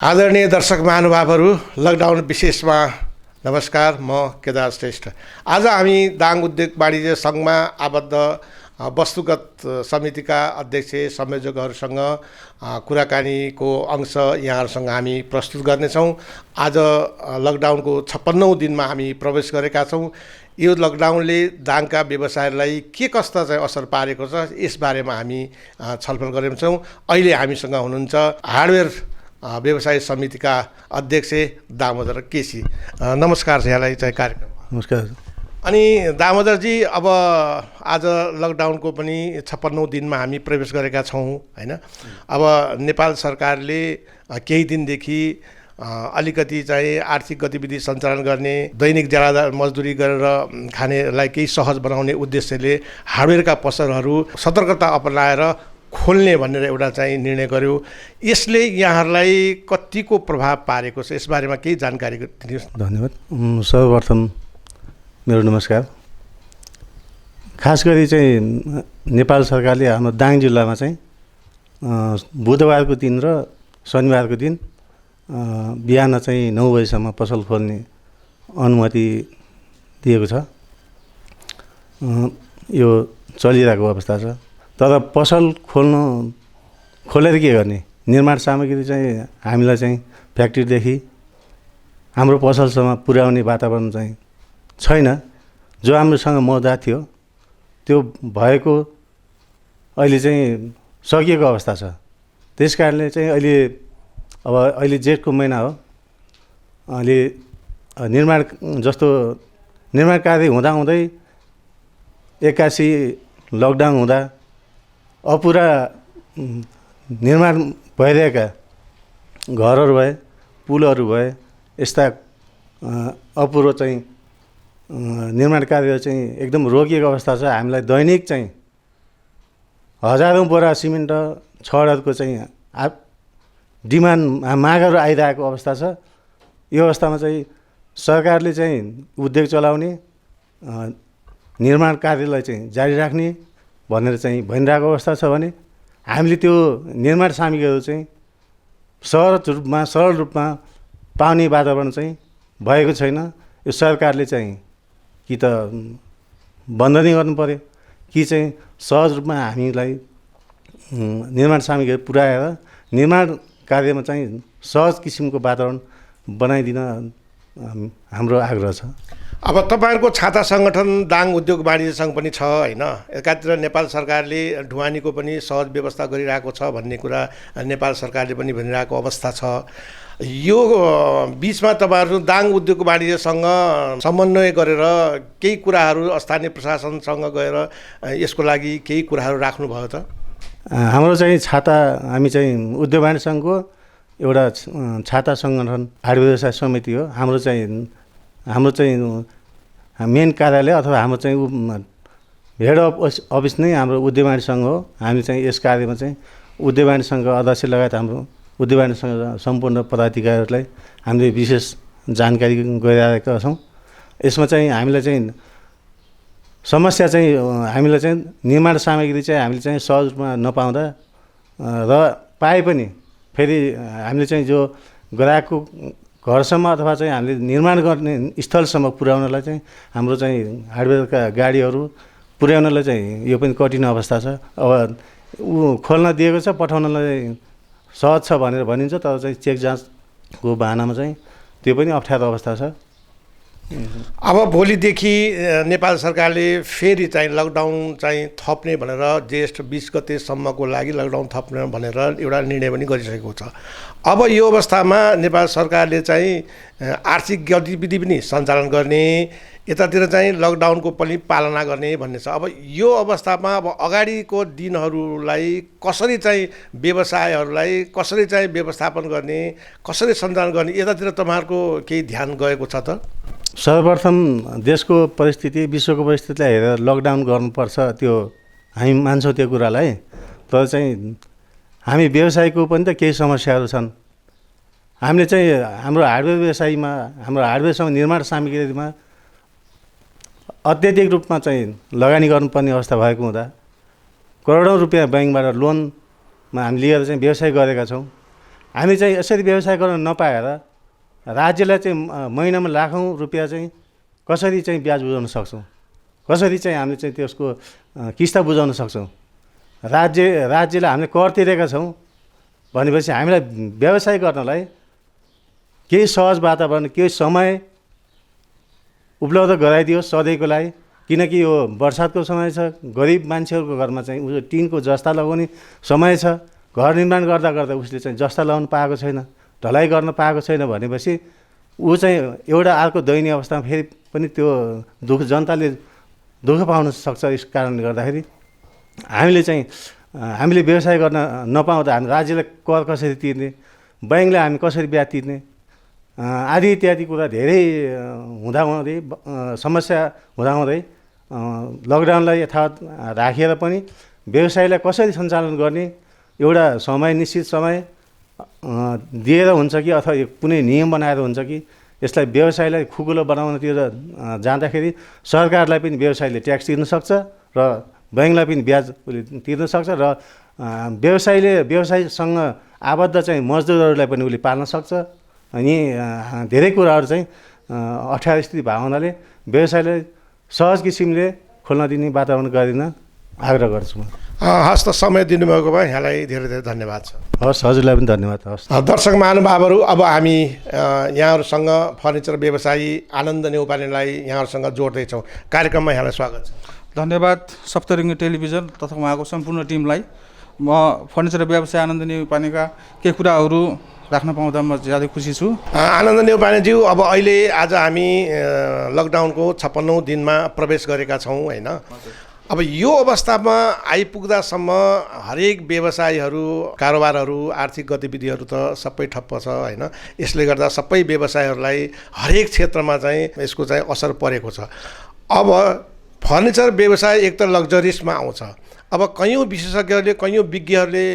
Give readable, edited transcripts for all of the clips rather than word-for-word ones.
आदरणीय दर्शक महानुभावहरू, लकडाउन विशेषमा नमस्कार। म केदार श्रेष्ठ। आज हामी दाङ उद्योग वाणिज्य सङ्घमा आबद्ध वस्तुगत समितिका अध्यक्ष संयोजकहरूसँग कुराकानीको अंश यहाँहरूसँग हामी प्रस्तुत गर्नेछौँ। आज लकडाउनको 56औं दिनमा हामी प्रवेश गरेका छौँ। यो लकडाउनले दाङका व्यवसायलाई के कस्ता चाहिँ असर पारेको छ, यसबारेमा हामी छलफल गरेछौँ। अहिले हामीसँग हुनुहुन्छ हार्डवेयर व्यवसाय समितिका अध्यक्ष दामोदर केसी। नमस्कार यहाँलाई चाहिँ कार्यक्रम। नमस्कार। अनि दामोदरजी, अब आज लकडाउनको पनि 56औं दिनमा हामी प्रवेश गरेका छौँ हैन। अब नेपाल सरकारले केही दिनदेखि अलिकति चाहिँ आर्थिक गतिविधि सञ्चालन गर्ने, दैनिक ज्यादा मजदुरी गरेर खानेलाई केही सहज बनाउने उद्देश्यले हार्डवेयरका पसलहरू सतर्कता अपनाएर खोल्ने भनेर एउटा चाहिँ निर्णय गर्यो। यसले यहाँहरूलाई कतिको प्रभाव पारेको छ, यसबारेमा केही जानकारी दिनुहोस्। धन्यवाद। सर्वप्रथम मेरो नमस्कार। खास गरी चाहिँ नेपाल सरकारले हाम्रो दाङ जिल्लामा चाहिँ बुधबारको दिन र शनिबारको दिन बिहान चाहिँ 9 बजीसम्म पसल खोल्ने अनुमति दिएको छ। यो चलिरहेको अवस्था छ। तर पसल खोलेर के गर्ने? निर्माण सामग्री चाहिँ हामीलाई चाहिँ फ्याक्ट्रीदेखि हाम्रो पसलसम्म पुर्याउने वातावरण चाहिँ छैन। जो हाम्रोसँग मौजा थियो त्यो भएको अहिले चाहिँ सकिएको अवस्था छ। त्यस कारणले चाहिँ अहिले जेठको महिना हो। अहिले निर्माण कार्य हुँदाहुँदै एक्कासी लकडाउन हुँदा अपुरा निर्माण भइरहेका घरहरू भए, पुलहरू भए, यस्ता अपुरो चाहिँ निर्माण कार्य चाहिँ एकदम रोकिएको अवस्था छ। हामीलाई दैनिक चाहिँ हजारौँ बोरा सिमेन्ट छडहरूको चाहिँ डिमान्ड मागहरू आइरहेको अवस्था छ। यो अवस्थामा चाहिँ सरकारले चाहिँ उद्योग चलाउने, निर्माण कार्यलाई चाहिँ जारी राख्ने भनेर चाहिँ भनिरहेको अवस्था छ भने हामीले त्यो निर्माण सामग्रीहरू चाहिँ सरल रूपमा पाउने वातावरण चाहिँ भएको छैन। यो सरकारले चाहिँ कि त बन्द नै गर्नु पर्यो कि चाहिँ सहज रूपमा हामीलाई निर्माण सामग्रीहरू पुर्याएर निर्माण कार्यमा चाहिँ सहज किसिमको वातावरण बनाइदिन हाम्रो आग्रह छ। अब तपाईँहरूको छाता सङ्गठन दाङ उद्योग वाणिज्य सङ्घ पनि छ हैन। एकातिर नेपाल सरकारले ढुवानीको पनि सहज व्यवस्था गरिरहेको छ भन्ने कुरा नेपाल सरकारले पनि भनिरहेको अवस्था छ। यो बिचमा तपाईँहरू दाङ उद्योग वाणिज्यसँग समन्वय गरेर केही कुराहरू स्थानीय प्रशासनसँग गएर यसको लागि केही कुराहरू राख्नुभयो त? हाम्रो चाहिँ हामी चाहिँ उद्योग वाणिज्य सङ्घको एउटा छाता सङ्गठन हार्डवेयर व्यवसाय समिति हो। हाम्रो चाहिँ मेन कार्यालय अथवा हाम्रो चाहिँ हेड अफिस नै हाम्रो उद्योग वाणिज्य सङ्घ हो। हामी चाहिँ यस कार्यमा चाहिँ उद्योग वाणिज्य सङ्घ अध्यक्ष लगायत हाम्रो उद्योग वाणिज्य सङ्घ सम्पूर्ण पदाधिकारीहरूलाई हामीले विशेष जानकारी गराएका छौँ। यसमा चाहिँ हामीलाई चाहिँ समस्या चाहिँ हामीलाई चाहिँ निर्माण सामग्री चाहिँ हामीले चाहिँ सहज रूपमा नपाउँदा र पाए पनि फेरि हामीले चाहिँ जो ग्राहकको घरसम्म अथवा चाहिँ हामीले निर्माण गर्ने स्थलसम्म पुर्याउनलाई चाहिँ हाम्रो चाहिँ हार्डवेयरका गाडीहरू पुर्याउनलाई चाहिँ यो पनि कठिन अवस्था छ। अब खोल्न दिएको छ, पठाउनलाई सहज छ भनेर भनिन्छ, तर चाहिँ चेक जाँचको बहानामा चाहिँ त्यो पनि अप्ठ्यारो अवस्था छ। अब भोलिदेखि नेपाल सरकारले फेरि चाहिँ लकडाउन चाहिँ थप्ने भनेर जेष्ठ 20 गतेसम्मको लागि लकडाउन थप्ने भनेर एउटा निर्णय पनि गरिसकेको छ। अब यो अवस्थामा नेपाल सरकारले चाहिँ आर्थिक गतिविधि पनि सञ्चालन गर्ने, यतातिर चाहिँ लकडाउनको पनि पालना गर्ने भन्ने छ। अब यो अवस्थामा अब अगाडिको दिनहरूलाई कसरी चाहिँ व्यवसायहरूलाई कसरी चाहिँ व्यवस्थापन गर्ने, कसरी सञ्चालन गर्ने, यतातिर तपाईँहरूको केही ध्यान गएको छ त? सर्वप्रथम देशको परिस्थिति, विश्वको परिस्थितिलाई हेरेर लकडाउन गर्नुपर्छ, त्यो हामी मान्छौँ त्यो कुरालाई। तर चाहिँ हामी व्यवसायको पनि त केही समस्याहरू छन्। हामीले चाहिँ हाम्रो हार्डवेयर व्यवसायमा, हाम्रो हार्डवेयरसँग निर्माण सामग्रीमा अत्यधिक रूपमा चाहिँ लगानी गर्नुपर्ने अवस्था भएको हुँदा करोडौँ रुपियाँ ब्याङ्कबाट लोनमा हामी लिएर चाहिँ व्यवसाय गरेका छौँ। हामी चाहिँ यसरी व्यवसाय गर्न नपाएर राज्यलाई चाहिँ महिनामा लाखौँ रुपियाँ चाहिँ कसरी चाहिँ ब्याज बुझाउन सक्छौँ, कसरी चाहिँ हामीले चाहिँ त्यसको किस्ता बुझाउन सक्छौँ। राज्यलाई हामीले कर तिरेका छौँ भनेपछि हामीलाई व्यवसाय गर्नलाई केही सहज वातावरण, केही समय उपलब्ध गराइदियोस् सधैँको लागि। किनकि यो बर्सातको समय छ, गरिब मान्छेहरूको घरमा चाहिँ उसले टिनको जस्ता लगाउने समय छ। घर निर्माण गर्दा गर्दा उसले चाहिँ जस्ता लगाउनु पाएको छैन, ढलाइ गर्न पाएको छैन भनेपछि ऊ चाहिँ एउटा अर्को दयनीय अवस्थामा फेरि पनि त्यो जनताले दुःख पाउन सक्छ। यस कारणले गर्दाखेरि हामीले व्यवसाय गर्न नपाउँदा हामी राज्यलाई कर कसरी तिर्ने, ब्याङ्कलाई हामी कसरी ब्याज तिर्ने आदि इत्यादि कुरा धेरै हुँदाहुँदै समस्या हुँदाहुँदै लकडाउनलाई यथावत राखेर पनि व्यवसायलाई कसरी सञ्चालन गर्ने एउटा समय, निश्चित समय दिएर हुन्छ कि अथवा कुनै नियम बनाएर हुन्छ कि यसलाई व्यवसायलाई खुकुलो बनाउनतिर जाँदाखेरि सरकारलाई पनि व्यवसायले ट्याक्स तिर्न सक्छ र ब्याङ्कलाई पनि ब्याज तिर्न सक्छ र व्यवसायसँग आबद्ध चाहिँ मजदुरहरूलाई पनि उसले पाल्न सक्छ। अनि धेरै कुराहरू चाहिँ अप्ठ्यारो स्थिति भएको हुनाले व्यवसायलाई सहज किसिमले खोल्न दिने वातावरण गरिदिन आग्रह गर्छु म। हस् त, समय दिनुभएको भए यहाँलाई धेरै धेरै धन्यवाद छ। हस्, हजुरलाई पनि धन्यवाद। हस्, दर्शक महानुभावहरू, अब हामी यहाँहरूसँग फर्निचर व्यवसायी आनन्द नेउपानेलाई यहाँहरूसँग जोड्दैछौँ। कार्यक्रममा यहाँलाई स्वागत छ। धन्यवाद सप्तरङ्गी टेलिभिजन तथा उहाँको सम्पूर्ण टिमलाई। म फर्निचर व्यवसाय आनन्द नेउपानेका केही कुराहरू राख्न पाउँदा म ज्यादै खुसी छु। आनन्द नेउपानेज्यू, अब अहिले आज हामी लकडाउनको 56औं दिनमा प्रवेश गरेका छौँ होइन। अब यो अवस्थामा आइपुग्दासम्म हरेक व्यवसायहरू, कारोबारहरू, आर्थिक गतिविधिहरू त सबै ठप्प छ होइन। यसले गर्दा सबै व्यवसायहरूलाई हरेक क्षेत्रमा चाहिँ यसको चाहिँ असर परेको छ। अब फर्निचर व्यवसाय एक त लग्जरिसमा आउँछ। अब कयौँ विशेषज्ञहरूले, कयौँ विज्ञहरूले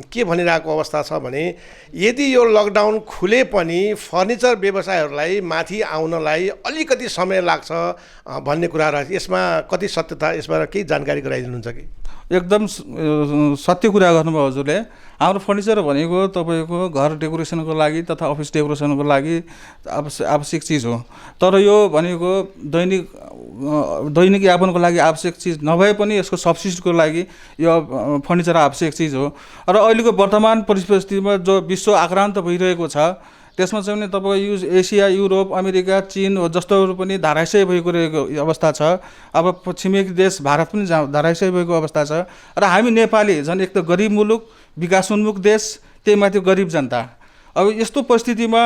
के भनिरहेको अवस्था छ भने यदि यो लकडाउन खुले पनि फर्निचर व्यवसायहरूलाई माथि आउनलाई अलिकति समय लाग्छ भन्ने कुरा रहेछ। यसमा कति सत्यता, यसबाट केही जानकारी गराइदिनुहुन्छ कि? एकदम सत्य कुरा गर्नुभयो हजुरले। हाम्रो फर्निचर भनेको तपाईँको घर डेकोरेसनको लागि तथा अफिस डेकोरेसनको लागि आवश्यक चिज हो। तर यो भनेको दैनिक यापनको लागि आवश्यक चिज नभए पनि यसको सब्सिट्युटको लागि यो फर्निचर आवश्यक चिज हो। र अहिलेको वर्तमान परिस्थितिमा जो विश्व आक्रान्त भइरहेको छ त्यसमा चाहिँ तपाईँको एसिया, युरोप, अमेरिका, चीन जस्तोहरू पनि धाराशय भएको अवस्था छ। अब छिमेकी देश भारत पनि धाराशय भएको अवस्था छ। र हामी नेपाली झन् एक त गरिब मुलुक, विकासोन्मुख देश, त्यही माथि गरिब जनता। अब यस्तो परिस्थितिमा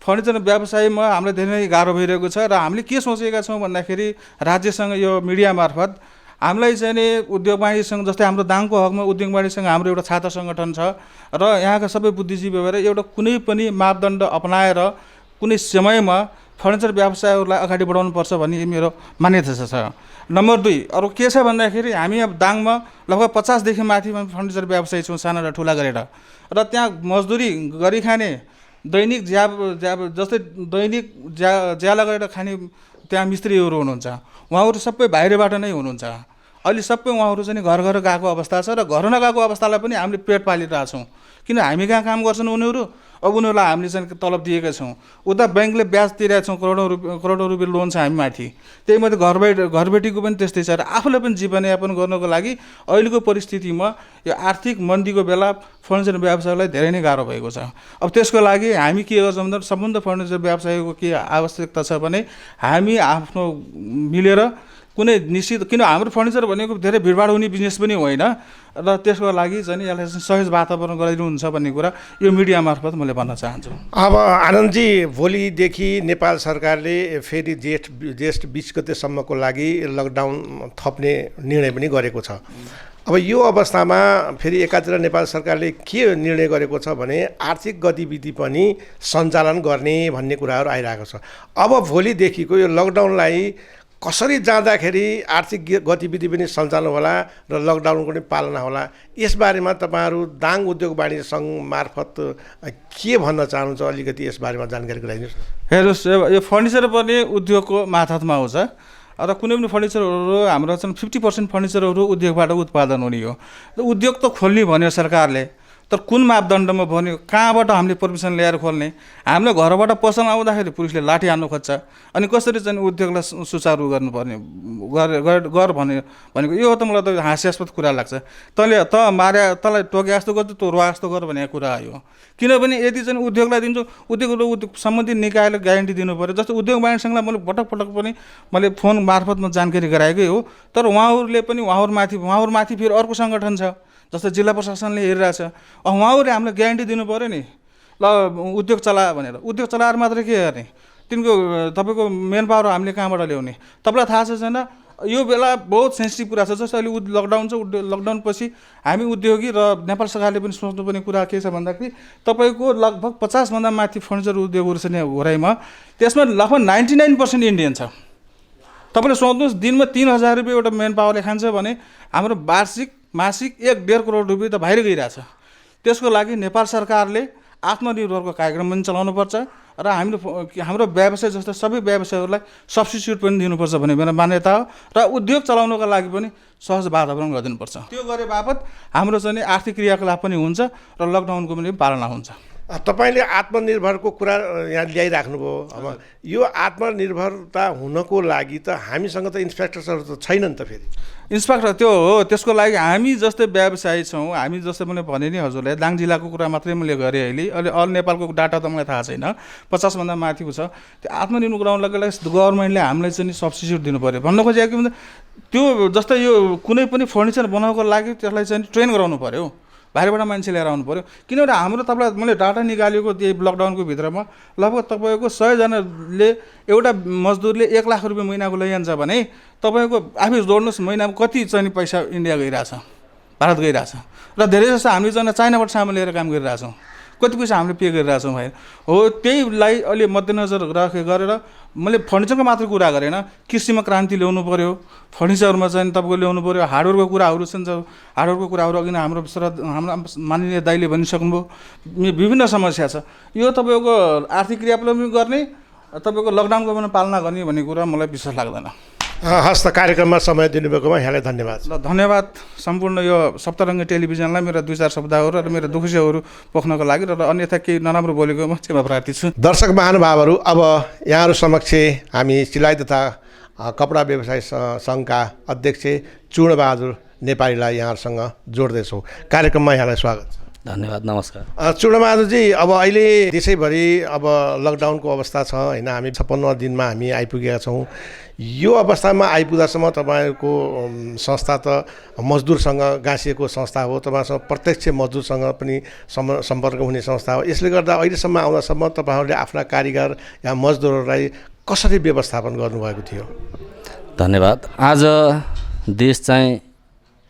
फर्निचर व्यवसायमा हामीलाई धेरै गाह्रो भइरहेको छ। र हामीले के सोचेका छौँ भन्दाखेरि राज्यसँग यो मिडिया मार्फत हामीलाई चाहिँ नि उद्योग वाणिज्यसँग, जस्तै हाम्रो दाङको हकमा उद्योग वाणिज्यसँग हाम्रो एउटा छाता सङ्गठन छ र यहाँका सबै बुद्धिजीवी भएर एउटा कुनै पनि मापदण्ड अपनाएर कुनै समयमा फर्निचर व्यवसायहरूलाई अगाडि बढाउनुपर्छ भन्ने मेरो मान्यता छ। नम्बर 2, अरू के छ भन्दाखेरि हामी अब दाङमा लगभग 50देखि माथि फर्निचर व्यवसायी छौँ, साना र ठुला गरेर। र त्यहाँ मजदुरी गरिखाने, दैनिक जस्तै दैनिक ज्याला गरेर खाने त्यहाँ मिस्त्रीहरू हुनुहुन्छ। उहाँहरू सबै बाहिरबाट नै हुनुहुन्छ। अहिले सबै उहाँहरू चाहिँ घर घर गएको अवस्था छ। र घर नगएको अवस्थालाई पनि हामीले पेट पालिरहेछौँ। किन हामी कहाँ काम गर्छन् उनीहरू, अब उनीहरूलाई हामीले चाहिँ तलब दिएका छौँ। उता ब्याङ्कले ब्याज तिरेका छौँ, करोडौँ रुपियाँ लोन छ हामी माथि। त्यही माथि घरबेटीको पनि त्यस्तै छ। र आफूलाई पनि जीवनयापन गर्नको लागि अहिलेको परिस्थितिमा यो आर्थिक मन्दीको बेला फर्निचर व्यवसायलाई धेरै नै गाह्रो भएको छ। अब त्यसको लागि हामी के गर्छौँ भन्दा सम्बन्ध फर्निचर व्यवसायको के आवश्यकता छ भने हामी आफ्नो मिलेर कुनै निश्चित, किन हाम्रो फर्निचर भनेको धेरै भिडभाड हुने बिजनेस पनि होइन। र त्यसको लागि चाहिँ यसलाई सहज वातावरण गराइदिनुहुन्छ भन्ने कुरा यो मिडिया मार्फत मैले भन्न चाहन्छु। अब आनन्दजी, भोलिदेखि नेपाल सरकारले फेरि जेठ 20 गतेसम्मको लागि लकडाउन थप्ने निर्णय पनि गरेको छ। अब यो अवस्थामा फेरि एकातिर नेपाल सरकारले के निर्णय गरेको छ भने आर्थिक गतिविधि पनि सञ्चालन गर्ने भन्ने कुराहरू आइरहेको छ। अब भोलिदेखिको यो लकडाउनलाई कसरी जाँदाखेरि आर्थिक गतिविधि पनि सञ्चालन होला र लकडाउनको पनि पालना होला, यसबारेमा तपाईँहरू दाङ उद्योग वाणिज्य सङ्घ मार्फत के भन्न चाहनुहुन्छ? अलिकति यसबारेमा जानकारी गराइदिनुहोस्। हेर्नुहोस्, यो फर्निचर पनि उद्योगको माथामा आउँछ। र कुनै पनि फर्निचरहरू हाम्रो चाहिँ 50% फर्निचरहरू उद्योगबाट उत्पादन हुने हो। उद्योग त खोल्ने भन्यो सरकारले, तर कुन मापदण्डमा भन्यो, कहाँबाट हामीले पर्मिसन ल्याएर खोल्ने, हामीले घरबाट पसल आउँदाखेरि पुलिसले लाठी हान्नु खोज्छ, अनि कसरी चाहिँ उद्योगलाई सुचारू गर्नुपर्ने गर भनेको यो त मलाई त हास्यास्पद कुरा लाग्छ। तैँले मारे तँलाई टोके जस्तो गर्छु, तँ रुवा जस्तो गर भन्ने कुरा हो। किनभने यदि चाहिँ उद्योगलाई दिन्छु, उद्योग सम्बन्धित निकायले ग्यारेन्टी दिनु पऱ्यो। जस्तो उद्योग वाणिज्य सङ्घलाई मैले पटक पनि मैले फोन मार्फतमा जानकारी गराएकै हो, तर उहाँहरूमाथि फेरि अर्को सङ्गठन छ, जस्तो जिल्ला प्रशासनले हेरिरहेछ। उहाँहरूले हामीलाई ग्यारेन्टी दिनु पऱ्यो नि, ल उद्योग चला भनेर। उद्योग चलाएर मात्रै के गर्ने, तिनको तपाईँको मेन पावर हामीले कहाँबाट ल्याउने? तपाईँलाई थाहा छ छैन, यो बेला बहुत सेन्सिटिभ कुरा छ। जस्तो अहिले लकडाउन छ, लकडाउन पछि हामी उद्योगी र नेपाल सरकारले पनि सोच्नुपर्ने कुरा के छ भन्दाखेरि तपाईँको लगभग 50 भन्दा माथि फर्निचर उद्योगहरू छ यहाँ घोराइमा, त्यसमा लगभग 99% इन्डियन छ। तपाईँले सोच्नुहोस्, दिनमा 3000 रुपियाँ एउटा मेन पावरले खान्छ भने हाम्रो मासिक 1.5 करोड रुपियाँ त बाहिर गइरहेछ। त्यसको लागि नेपाल सरकारले आत्मनिर्भरको कार्यक्रम पनि चलाउनुपर्छ र हाम्रो व्यवसाय जस्तो सबै व्यवसायहरूलाई सब्स्टिट्युट पनि दिनुपर्छ भन्ने मेरो मान्यता हो, र उद्योग चलाउनको लागि पनि सहज वातावरण गरिदिनुपर्छ। त्यो गरे बापत हाम्रो चाहिँ आर्थिक क्रियाकलाप पनि हुन्छ र लकडाउनको पनि पालना हुन्छ। तपाईँले आत्मनिर्भरको कुरा यहाँ ल्याइराख्नुभयो। अब यो आत्मनिर्भरता हुनको लागि त हामीसँग त इन्स्पेक्टर्सहरू त छैनन् त। फेरि इन्स्पेक्टर त्यो हो, त्यसको लागि हामी जस्तै व्यवसायी छौँ। हामी जस्तै मैले भने नि हजुरलाई, दाङ जिल्लाको कुरा मात्रै मैले गरेँ अहिले अल नेपालको डाटा त मलाई थाहा छैन, 50 भन्दा माथि छ। त्यो आत्मनिर्भर गराउनको लागि गभर्मेन्टले हामीलाई चाहिँ सब्सिडी दिनु पऱ्यो। भन्नु खोजेको के भन्छ, त्यो जस्तै यो कुनै पनि फर्निचर बनाउनको लागि त्यसलाई चाहिँ ट्रेन गराउनु पऱ्यो, बाहिरबाट मान्छे लिएर आउनु पऱ्यो। किनभने हाम्रो तपाईँलाई मैले डाटा निकालेको त्यही लकडाउनको भित्रमा लगभग तपाईँको 100 जनाले एउटा मजदुरले 1 लाख रुपियाँ महिनाको लैजान्छ भने तपाईँको आफै जोड्नुहोस् महिनामा कति चाहिँ पैसा इन्डिया गइरहेछ, भारत गइरहेछ। र धेरै जस्तो हामीले चाहिँ चाइनाबाट सामान लिएर काम गरिरहेछौँ, कति पैसा हामीले पे गरिरहेछौँ भाइ हो। त्यहीलाई अहिले मध्यनजर गरेर मैले फर्निचरको मात्र कुरा गरेन, कृषिमा क्रान्ति ल्याउनु पऱ्यो, फर्निचरमा चाहिँ तपाईँको ल्याउनु पऱ्यो, हार्डवेयरको कुराहरू छन्। हार्डवेयरको कुराहरू अघि हाम्रो माननीय दाइले भनिसक्नुभयो, विभिन्न समस्या छ। यो तपाईँको आर्थिक क्रियाकलाप पनि गर्ने, तपाईँको लकडाउनको पनि पालना गर्ने भन्ने कुरा मलाई विश्वास लाग्दैन। हस्त कार्यक्रममा समय दिनुभएकोमा यहाँलाई धन्यवाद। ल धन्यवाद सम्पूर्ण यो सप्तरङ्गी टेलिभिजनलाई मेरा 2-4 शब्दहरू र मेरो दुःखहरू पोख्नको लागि, र अन्यथा केही नराम्रो बोलेको म क्षमा प्रार्थी छु। दर्शक महानुभावहरू, अब यहाँहरू समक्ष हामी सिलाइ तथा कपडा व्यवसाय सङ्घका अध्यक्ष चूर्णबहादुर नेपालीलाई यहाँहरूसँग जोड्दैछौँ। कार्यक्रममा यहाँलाई स्वागत छ। धन्यवाद, नमस्कार। चूर्णबहादुरजी, अब अहिले देशैभरि अब लकडाउनको अवस्था छ होइन, हामी 56 दिनमा हामी आइपुगेका छौँ। यो अवस्थामा आइपुग्दासम्म तपाईँको संस्था त मजदुरसँग गाँसिएको संस्था हो, तपाईँसँग प्रत्यक्ष मजदुरसँग पनि सम्पर्क हुने संस्था हो। यसले गर्दा अहिलेसम्म आउँदासम्म तपाईँहरूले आफ्ना कारिगर या मजदुरहरूलाई कसरी व्यवस्थापन गर्नुभएको थियो? धन्यवाद। आज देश चाहिँ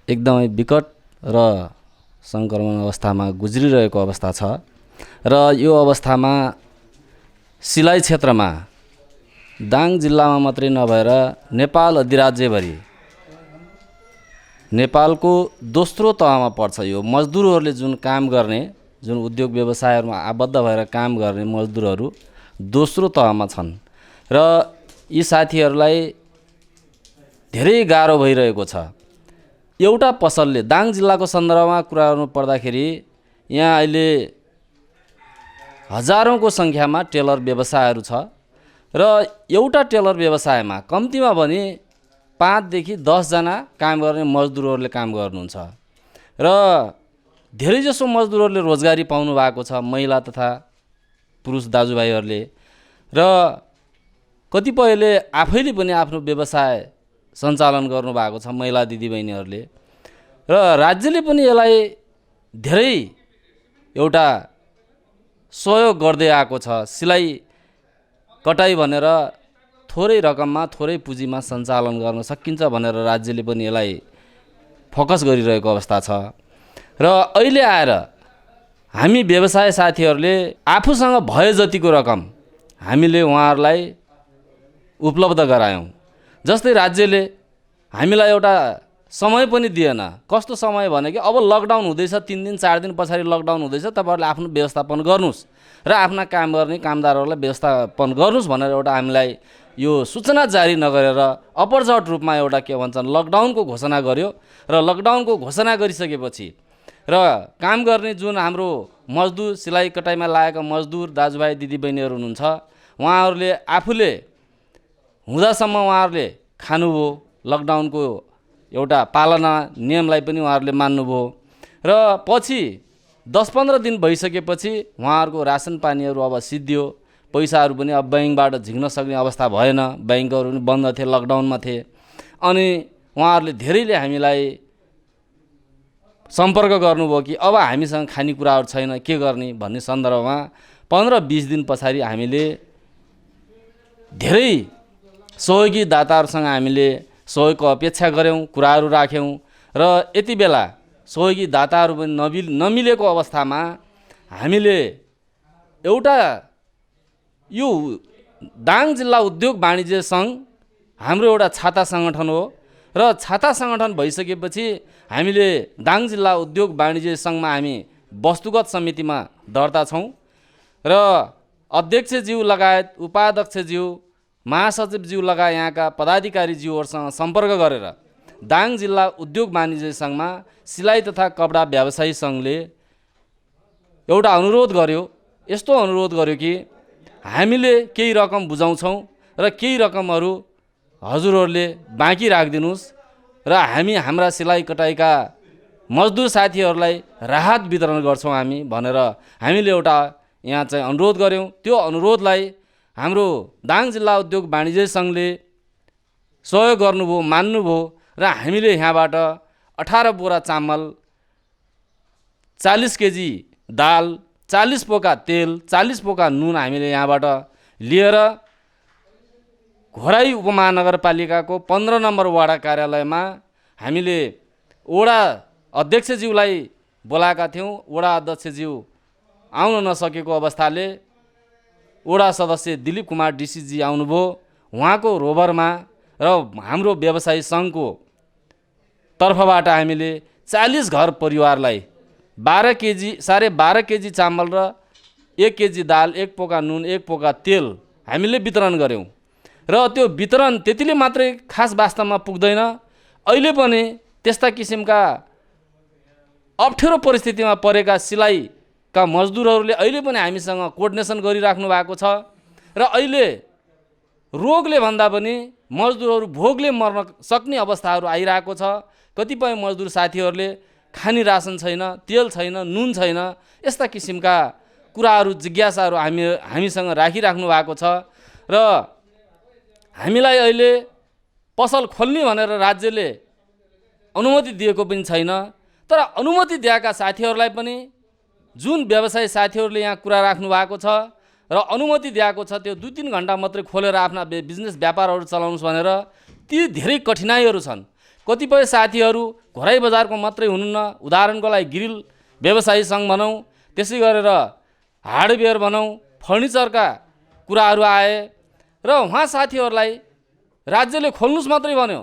एकदमै विकट र सङ्क्रमण अवस्थामा गुज्रिरहेको अवस्था छ, र यो अवस्थामा सिलाइ क्षेत्रमा दाङ जिल्लामा मात्रै नभएर नेपाल अधिराज्यभरि नेपालको दोस्रो तहमा पर्छ। यो मजदुरहरूले जुन काम गर्ने, जुन उद्योग व्यवसायहरूमा आबद्ध भएर काम गर्ने मजदुरहरू दोस्रो तहमा छन्, र यी साथीहरूलाई धेरै गाह्रो भइरहेको छ। एउटा पसलले दाङ जिल्लाको सन्दर्भमा कुरा गर्नु पर्दाखेरि यहाँ अहिले हजारौँको सङ्ख्यामा टेलर व्यवसायहरू छ, र एउटा टेलर व्यवसायमा कम्तीमा भने 5 देखि 10 जना काम गर्ने मजदुरहरूले काम गर्नुहुन्छ, र धेरैजसो मजदुरहरूले रोजगारी पाउनु भएको छ, महिला तथा पुरुष दाजुभाइहरूले, र कतिपयले आफैले पनि आफ्नो व्यवसाय सञ्चालन गर्नुभएको छ, महिला दिदीबहिनीहरूले। र राज्यले पनि यसलाई धेरै एउटा सहयोग गर्दै आएको छ। सिलाइ कटाइ भनेर थोरै रकममा थोरै पुँजीमा सञ्चालन गर्न सकिन्छ भनेर राज्यले पनि यसलाई फोकस गरिरहेको अवस्था छ। र अहिले आएर हामी व्यवसाय साथीहरूले आफूसँग भए जतिको रकम हामीले उहाँहरूलाई उपलब्ध गरायौँ। जस्तै राज्यले हामीलाई एउटा समय पनि दिएन। कस्तो समय भने कि अब लकडाउन हुँदैछ, 3 दिन 4 दिन पछाडि लकडाउन हुँदैछ, तपाईँहरूले आफ्नो व्यवस्थापन गर्नुहोस् र आफ्ना काम गर्ने कामदारहरूलाई व्यवस्थापन गर्नुहोस् भनेर एउटा हामीलाई यो सूचना जारी नगरेर अपरझट रूपमा एउटा के भन्छन् लकडाउनको घोषणा गर्यो। र लकडाउनको घोषणा गरिसकेपछि र काम गर्ने जुन हाम्रो मजदुर सिलाइ कटाइमा लागेका मजदुर दाजुभाइ दिदीबहिनीहरू हुनुहुन्छ उहाँहरूले आफूले हुँदासम्म उहाँहरूले खानुभयो, लकडाउनको एउटा पालना नियमलाई पनि उहाँहरूले मान्नुभयो र पछि 10-15 दिन भइसकेपछि उहाँहरूको रासन पानीहरू अब सिद्धियो, पैसाहरू पनि अब ब्याङ्कबाट झिक्न सक्ने अवस्था भएन, ब्याङ्कहरू पनि बन्द थिए, लकडाउनमा थिए। अनि उहाँहरूले धेरैले हामीलाई सम्पर्क गर्नुभयो कि अब हामीसँग खानेकुराहरू छैन, के गर्ने भन्ने सन्दर्भमा 15-20 दिन पछाडि हामीले धेरै सहयोगी दाताहरूसँग हामीले सहयोगको अपेक्षा गऱ्यौँ, कुराहरू राख्यौँ र यति बेला सहयोगी दाताहरू पनि नमिलेको अवस्थामा हामीले एउटा यो दाङ जिल्ला उद्योग वाणिज्य सङ्घ हाम्रो एउटा छाता सङ्गठन हो र छाता सङ्गठन भइसकेपछि हामीले दाङ जिल्ला उद्योग वाणिज्य सङ्घमा हामी वस्तुगत समितिमा दर्ता छौँ र अध्यक्षज्यू लगायत उपाध्यक्षज्यू, महासचिवज्यू लगायत यहाँका पदाधिकारीज्यूहरूसँग सम्पर्क गरेर दाङ जिल्ला उद्योग वाणिज्य सङ्घमा सिलाइ तथा कपडा व्यवसायी सङ्घले एउटा अनुरोध गर्यो, यस्तो अनुरोध गर्यो कि हामीले केही रकम बुझाउँछौँ र केही रकमहरू हजुरहरूले बाँकी राखिदिनुहोस् र हामी हाम्रा सिलाइ कटाइका मजदुर साथीहरूलाई राहत वितरण गर्छौँ हामी भनेर हामीले एउटा यहाँ चाहिँ अनुरोध गऱ्यौँ। त्यो अनुरोधलाई हाम्रो दाङ जिल्ला उद्योग वाणिज्य सङ्घले सहयोग गर्नुभयो, मान्नुभयो र हामीले यहाँबाट 18 बोरा चामल, 40 केजी दाल, 40 पोका तेल, 40 पोका नुन हामीले यहाँबाट लिएर घोराई उपमहानगरपालिकाको 15 नम्बर वडा कार्यालयमा हामीले वडा अध्यक्षज्यूलाई बोलाएका थियौँ। वडा अध्यक्षज्यू आउन नसकेको अवस्थाले वडा सदस्य दिलीप कुमार डिसीजी आउनुभयो। उहाँको रोभरमा र हाम्रो व्यवसायी सङ्घको तर्फबाट हामीले 40 घर परिवारलाई 12 केजी 12.5 केजी चामल र 1 केजी दाल, 1 पोका नुन, 1 पोका तेल हामीले वितरण गऱ्यौँ र त्यो वितरण त्यतिले मात्रै खास वास्तवमा पुग्दैन। अहिले पनि त्यस्ता किसिमका अप्ठ्यारो परिस्थितिमा परेका सिलाइका मजदुरहरूले अहिले पनि हामीसँग कोर्डिनेसन गरिराख्नु भएको छ र अहिले रोगले भन्दा पनि मजदुरहरू भोगले मर्न सक्ने अवस्थाहरू आइरहेको छ। कतिपय मजदुर साथीहरूले खाने रासन छैन, तेल छैन, नुन छैन, यस्ता किसिमका कुराहरू जिज्ञासाहरू हामीसँग राखिराख्नु भएको छ र हामीलाई अहिले पसल खोल्ने भनेर राज्यले अनुमति दिएको पनि छैन। तर अनुमति दिएका साथीहरूलाई पनि जुन व्यवसायी साथीहरूले यहाँ कुरा राख्नु भएको छ र अनुमति दिएको छ त्यो 2-3 घन्टा मात्रै खोलेर आफ्ना बिजनेस व्यापारहरू चलाउनुहोस् भनेर ती धेरै कठिनाइहरू छन्। कतिपय साथीहरू घोराई बजारको मात्रै हुनुहुन्न, उदाहरणको लागि ग्रिल व्यवसायी सङ्घ भनौँ, त्यसै गरेर हार्डवेयर भनौँ, फर्निचरका कुराहरू आए र उहाँ साथीहरूलाई राज्यले खोल्नुस् मात्रै भन्यो,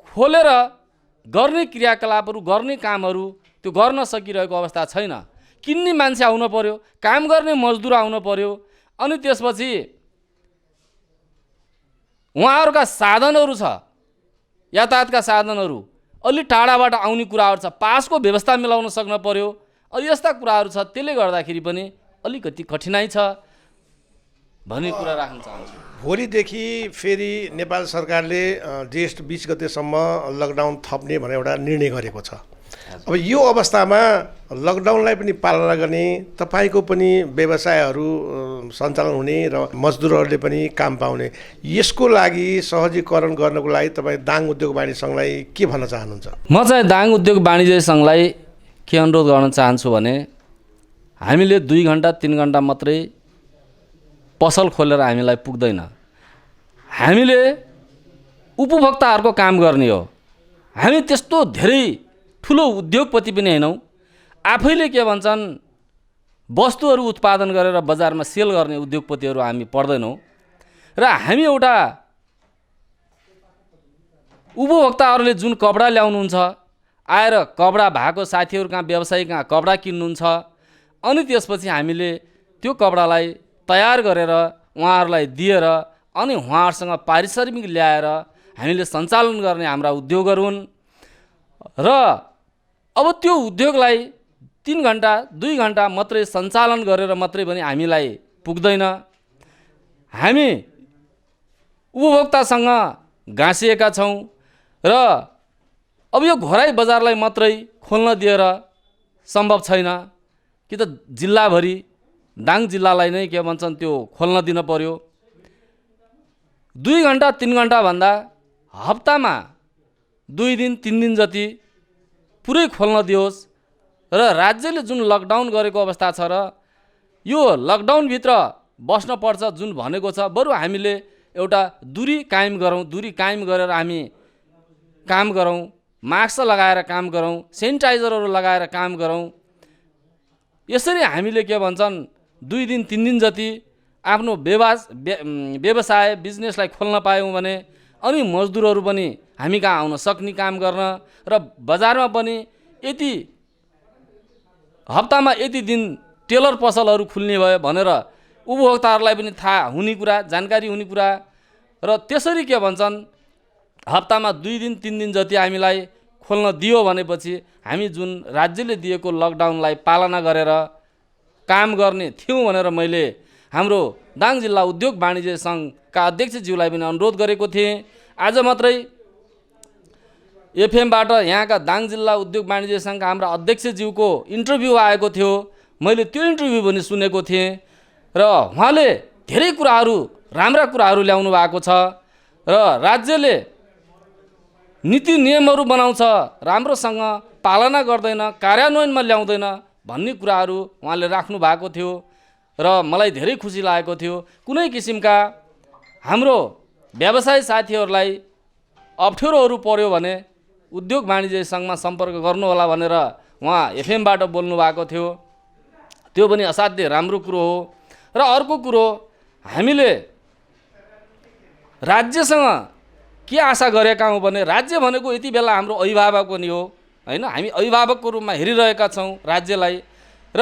खोलेर गर्ने क्रियाकलापहरू, गर्ने कामहरू त्यो गर्न सकिरहेको अवस्था छैन। किन्ने मान्छे आउन पर्यो, काम गर्ने मजदुर आउन पर्यो, अनि त्यसपछि उहाँहरूका साधनहरू छ, यातायातका साधनहरू अलि टाढाबाट आउने कुराहरू छ, पासको व्यवस्था मिलाउन सक्न पर्यो। अनि यस्ता कुराहरू छ, त्यसले गर्दाखेरि पनि अलिकति कठिनाइ छ भन्ने कुरा राख्न चाहन्छु। भोलिदेखि फेरि नेपाल सरकारले ज्येष्ठ 20 गतेसम्म लकडाउन थप्ने भनेर एउटा निर्णय गरेको छ। अब यो अवस्थामा लकडाउनलाई पनि पालना गर्ने, तपाईँको पनि व्यवसायहरू सञ्चालन हुने र मजदुरहरूले पनि काम पाउने, यसको लागि सहजीकरण गर्नको लागि तपाईँ दाङ उद्योग वाणिज्य सङ्घलाई के भन्न चाहनुहुन्छ? म चाहिँ दाङ उद्योग वाणिज्य सङ्घलाई के अनुरोध गर्न चाहन्छु भने हामीले 2 घन्टा 3 घन्टा मात्रै पसल खोलेर हामीलाई पुग्दैन। हामीले उपभोक्ताहरूको काम गर्ने हो। हामी त्यस्तो धेरै ठुलो उद्योगपति पनि हैनौँ। आफैले के भन्छन् वस्तुहरू उत्पादन गरेर बजारमा सेल गर्ने उद्योगपतिहरू हामी पर्दैनौँ र हामी एउटा उपभोक्ताहरूले जुन कपडा ल्याउनुहुन्छ, आएर कपडा भएको साथीहरू कहाँ, व्यवसायी कहाँ कपडा किन्नुहुन्छ, अनि त्यसपछि हामीले त्यो कपडालाई तयार गरेर उहाँहरूलाई दिएर अनि उहाँहरूसँग पारिश्रमिक ल्याएर हामीले सञ्चालन गर्ने हाम्रा उद्योगहरू हुन्। र अब त्यो उद्योगलाई 3 घन्टा 2 घन्टा मात्रै सञ्चालन गरेर मात्रै पनि हामीलाई पुग्दैन। हामी उपभोक्तासँग गाँसिएका छौँ र अब यो घोराई बजारलाई मात्रै खोल्न दिएर सम्भव छैन कि त जिल्लाभरि दाङ जिल्लालाई नै के भन्छन् त्यो खोल्न दिन पर्यो। 2 घन्टा 3 घन्टा भन्दा हप्तामा 2 दिन 3 दिन जति पुरै खोल्न दियोस् र राज्यले जुन लकडाउन गरेको अवस्था छ र यो लकडाउनभित्र बस्न पर्छ जुन भनेको छ, बरु हामीले एउटा दूरी कायम गरौँ। दूरी कायम गरेर हामी काम गरौँ, मास्क लगाएर काम गरौँ, सेनिटाइजरहरू लगाएर काम गरौँ। यसरी हामीले के भन्छन् 2 दिन 3 दिन जति आफ्नो व्यवसाय बिजनेसलाई खोल्न पायौँ भने अनि मजदुरहरू पनि हामी कहाँ आउन सक्ने काम गर्न र बजारमा पनि यति हप्तामा यति दिन टेलर पसलहरू खुल्ने भयो भनेर उपभोक्ताहरूलाई पनि थाहा हुने कुरा, जानकारी हुने कुरा र त्यसरी के भन्छन् हप्तामा 2 दिन 3 दिन जति हामीलाई खोल्न दियो भनेपछि हामी जुन राज्यले दिएको लकडाउनलाई पालना गरेर काम गर्ने थियौँ भनेर मैले हाम्रो दाङ जिल्ला उद्योग वाणिज्य सङ्घका अध्यक्षज्यूलाई पनि अनुरोध गरेको थिएँ। आज मात्रै एफएमबाट यहाँका दाङ जिल्ला उद्योग वाणिज्य सङ्घका हाम्रा अध्यक्षज्यूको इन्टरभ्यू आएको थियो। मैले त्यो इन्टरभ्यू पनि सुनेको थिएँ र उहाँले धेरै कुराहरू राम्रा कुराहरू ल्याउनु भएको छ र राज्यले नीति नियमहरू बनाउँछ, राम्रोसँग पालना गर्दैन, कार्यान्वयनमा ल्याउँदैन भन्ने कुराहरू उहाँले राख्नु भएको थियो र मलाई धेरै खुसी लागेको थियो। कुनै किसिमका हाम्रो व्यवसाय साथीहरूलाई अप्ठ्यारोहरू पर्यो भने उद्योग वाणिज्य सङ्घमा सम्पर्क गर्नुहोला भनेर उहाँ एफएमबाट बोल्नु भएको थियो। त्यो पनि असाध्यै राम्रो कुरो हो। र अर्को कुरो, हामीले राज्यसँग के आशा गरेका हौँ भने राज्य भनेको यति बेला हाम्रो अभिभावक पनि हो होइन। हामी अभिभावकको रूपमा हेरिरहेका छौँ राज्यलाई र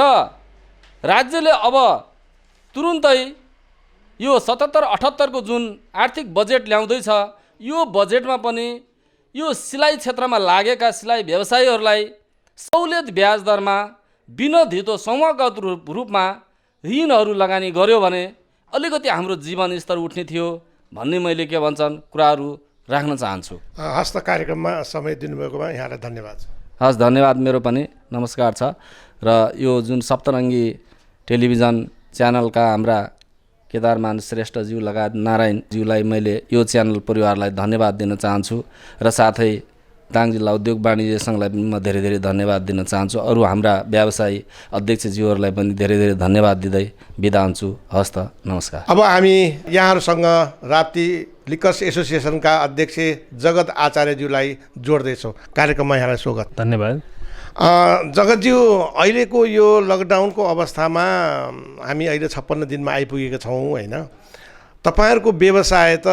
राज्यले अब तुरुन्तै यो 77-78 को जुन आर्थिक बजेट ल्याउँदैछ यो बजेटमा पनि यो सिलाइ क्षेत्रमा लागेका सिलाइ व्यवसायीहरूलाई सहुलियत ब्याज दरमा बिना धितो समूहगत रूपमा ऋणहरू लगानी गर्यो भने अलिकति हाम्रो जीवन स्तर उठ्ने थियो भन्ने मैले के भन्छन् कुराहरू राख्न चाहन्छु। हस्त कार्यक्रममा समय दिनुभएकोमा यहाँलाई धन्यवाद। हस्, धन्यवाद मेरो पनि नमस्कार छ। र यो जुन सप्तरङ्गी टेलिभिजन च्यानलका हाम्रा केदारमान श्रेष्ठज्यू लगायत नारायणज्यूलाई मैले यो च्यानल परिवारलाई धन्यवाद दिन चाहन्छु र साथै दाङ जिल्ला उद्योग वाणिज्य सङ्घलाई पनि म धेरै धेरै धन्यवाद दिन चाहन्छु। अरू हाम्रा व्यवसायी अध्यक्षज्यूहरूलाई पनि धेरै धेरै धन्यवाद दिँदै बिदा हुन्छु। हस् त, नमस्कार। अब हामी यहाँहरूसँग राप्ती लिकर्स एसोसिएसनका अध्यक्ष जगत आचार्यज्यूलाई जोड्दैछौँ। कार्यक्रममा यहाँलाई स्वागत। धन्यवाद। जगतज्यू, अहिलेको यो लकडाउनको अवस्थामा हामी अहिले 56 दिनमा आइपुगेका छौँ होइन। तपाईँहरूको व्यवसाय त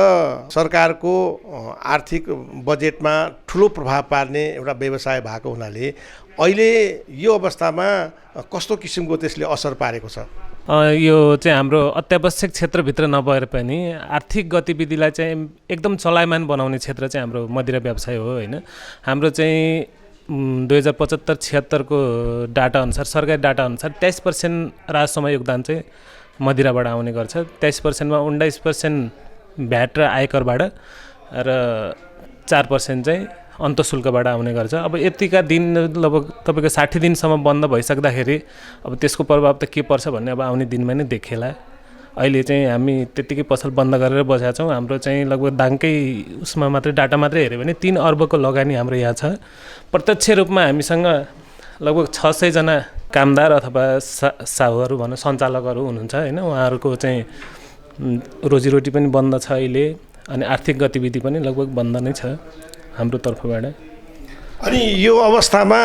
सरकारको आर्थिक बजेटमा ठुलो प्रभाव पार्ने एउटा व्यवसाय भएको हुनाले अहिले यो अवस्थामा कस्तो किसिमको त्यसले असर पारेको छ? यो चाहिँ हाम्रो अत्यावश्यक क्षेत्रभित्र नभएर पनि आर्थिक गतिविधिलाई चाहिँ एकदम चलायमान बनाउने क्षेत्र चाहिँ हाम्रो मदिरा व्यवसाय हो होइन। हाम्रो चाहिँ 2075-76 को डाटा अनुसार, सरकारी डाटा अनुसार 23% राजस्वमा योगदान चाहिँ मदिराबाट आउने गर्छ। 23% मा 19% भ्याट र आयकरबाट र 4% चाहिँ अन्तशुल्कबाट आउने गर्छ। अब यतिका दिन लगभग तपाईँको 60 दिनसम्म बन्द भइसक्दाखेरि अब त्यसको प्रभाव त के पर्छ भन्ने अब आउने दिनमा नै देखिएला। अहिले चाहिँ हामी त्यतिकै पसल बन्द गरेर बसेका छौँ। हाम्रो चाहिँ लगभग दाङकै उसमा मात्रै डाटा मात्रै हेऱ्यो भने 3 अर्बको लगानी हाम्रो यहाँ छ। प्रत्यक्ष रूपमा हामीसँग लगभग 600 जना कामदार अथवा साहुहरू भनौँ सञ्चालकहरू हुनुहुन्छ होइन। उहाँहरूको चाहिँ रोजीरोटी पनि बन्द छ अहिले अनि आर्थिक गतिविधि पनि लगभग बन्द नै छ हाम्रो तर्फबाट। अनि यो अवस्थामा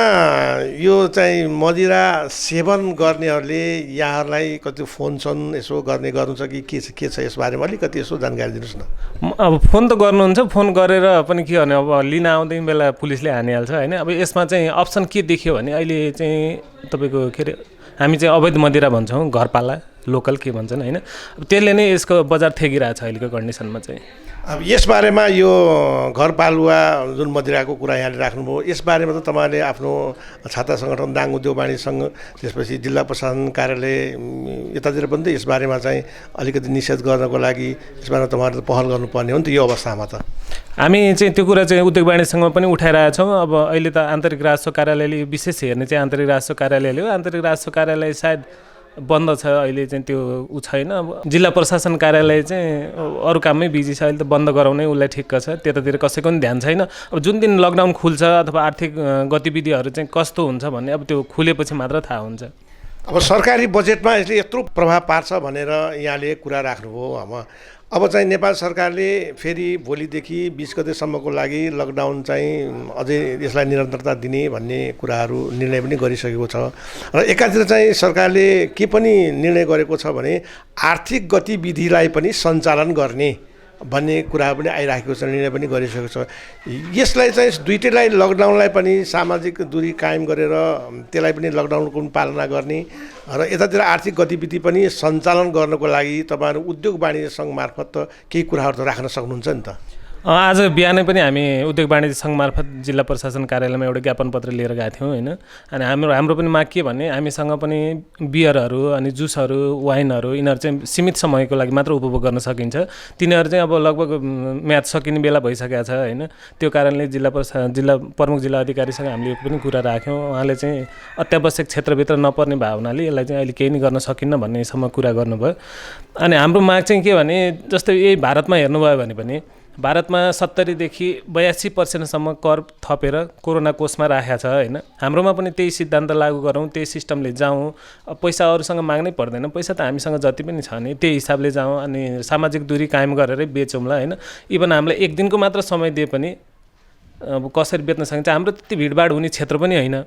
यो चाहिँ मदिरा सेवन गर्नेहरूले यहाँहरूलाई कति फोन छन् यसो गर्नुहुन्छ कि के छ यसबारेमा अलिकति यसो जानकारी दिनुहोस् न। अब फोन त गर्नुहुन्छ, फोन गरेर पनि के भने अब लिन आउँदै बेला पुलिसले हानिहाल्छ होइन। अब यसमा चाहिँ अप्सन के देखियो भने अहिले चाहिँ तपाईँको के अरे हामी चाहिँ अवैध मदिरा भन्छौँ, घरपाला लोकल के भन्छन् होइन। अब त्यसले नै यसको बजार थेगिरहेको छ अहिलेको कन्डिसनमा चाहिँ। अब यसबारेमा यो घरपालुवा जुन मदिराको कुरा यहाँले राख्नुभयो यसबारेमा त तपाईँले आफ्नो छाता सङ्गठन दाङ उद्योग वाणिज्य सङ्घ त्यसपछि जिल्ला प्रशासन कार्यालय यतातिर पनि त यसबारेमा चाहिँ अलिकति निषेध गर्नको लागि यसबारेमा तपाईँहरूले त पहल गर्नुपर्ने हो नि त यो अवस्थामा त। हामी चाहिँ त्यो कुरा चाहिँ उद्योग वाणिज्यसँग पनि उठाइरहेका छौँ। अब अहिले त आन्तरिक राजस्व कार्यालयले विशेष हेर्ने चाहिँ आन्तरिक राजस्व कार्यालयले हो। आन्तरिक राजस्व कार्यालय सायद बन्द छ अहिले चाहिँ त्यो छैन। अब जिल्ला प्रशासन कार्यालय चाहिँ अरू काममै बिजी छ अहिले त बन्द गराउनै उसलाई ठिक्क छ, त्यतातिर कसैको पनि ध्यान छैन। अब जुन दिन लकडाउन खुल्छ अथवा आर्थिक गतिविधिहरू चाहिँ कस्तो हुन्छ भन्ने अब त्यो खुलेपछि मात्र थाहा हुन्छ। अब सरकारी बजेटमा यसले यत्रो प्रभाव पार्छ भनेर यहाँले कुरा राख्नुभयो। अब चाहिँ नेपाल सरकारले फेरि भोलिदेखि 20 गतेसम्मको लागि लकडाउन चाहिँ अझै यसलाई निरन्तरता दिने भन्ने कुराहरू निर्णय पनि गरिसकेको छ र एकातिर चाहिँ सरकारले के पनि निर्णय गरेको छ भने आर्थिक गतिविधिलाई पनि सञ्चालन गर्ने भन्ने कुरा पनि आइराखेको छ, निर्णय पनि गरिसकेको छ। यसलाई चाहिँ दुईटैलाई लकडाउनलाई पनि सामाजिक दूरी कायम गरेर त्यसलाई पनि लकडाउनको पनि पालना गर्ने र यतातिर आर्थिक गतिविधि पनि सञ्चालन गर्नको लागि तपाईँहरू उद्योग वाणिज्य सङ्घ मार्फत त केही कुराहरू त राख्न सक्नुहुन्छ नि त। आज बिहानै पनि हामी उद्योग वाणिज्य सङ्घ मार्फत जिल्ला प्रशासन कार्यालयमा एउटा ज्ञापन पत्र लिएर गएको थियौँ होइन। अनि हाम्रो पनि माग के भने हामीसँग पनि बियरहरू अनि जुसहरू वाइनहरू यिनीहरू चाहिँ सीमित समयको लागि मात्र उपभोग गर्न सकिन्छ। तिनीहरू चाहिँ अब लगभग म्याद सकिने बेला भइसकेको छ होइन। त्यो कारणले जिल्ला प्रमुख जिल्ला अधिकारीसँग हामीले पनि कुरा राख्यौँ। उहाँले चाहिँ अत्यावश्यक क्षेत्रभित्र नपर्ने भए हुनाले यसलाई चाहिँ अहिले केही नै गर्न सकिन्न भन्नेसम्म कुरा गर्नुभयो। अनि हाम्रो माग चाहिँ के भने जस्तै यही भारतमा हेर्नुभयो भने पनि भारतमा 70 देखि 82% कर थपेर कोरोना कोषमा राखेको छ होइन। हाम्रोमा पनि त्यही सिद्धान्त लागू गरौँ, त्यही सिस्टमले जाउँ। अब पैसा अरूसँग माग्नै पर्दैन, पैसा त हामीसँग जति पनि छ नि त्यही हिसाबले जाउँ अनि सामाजिक दूरी कायम गरेरै बेचौँला होइन। इभन हामीलाई एक दिनको मात्र समय दिए पनि अब कसरी बेच्न सकिन्छ। हाम्रो त्यति भिडभाड हुने क्षेत्र पनि होइन।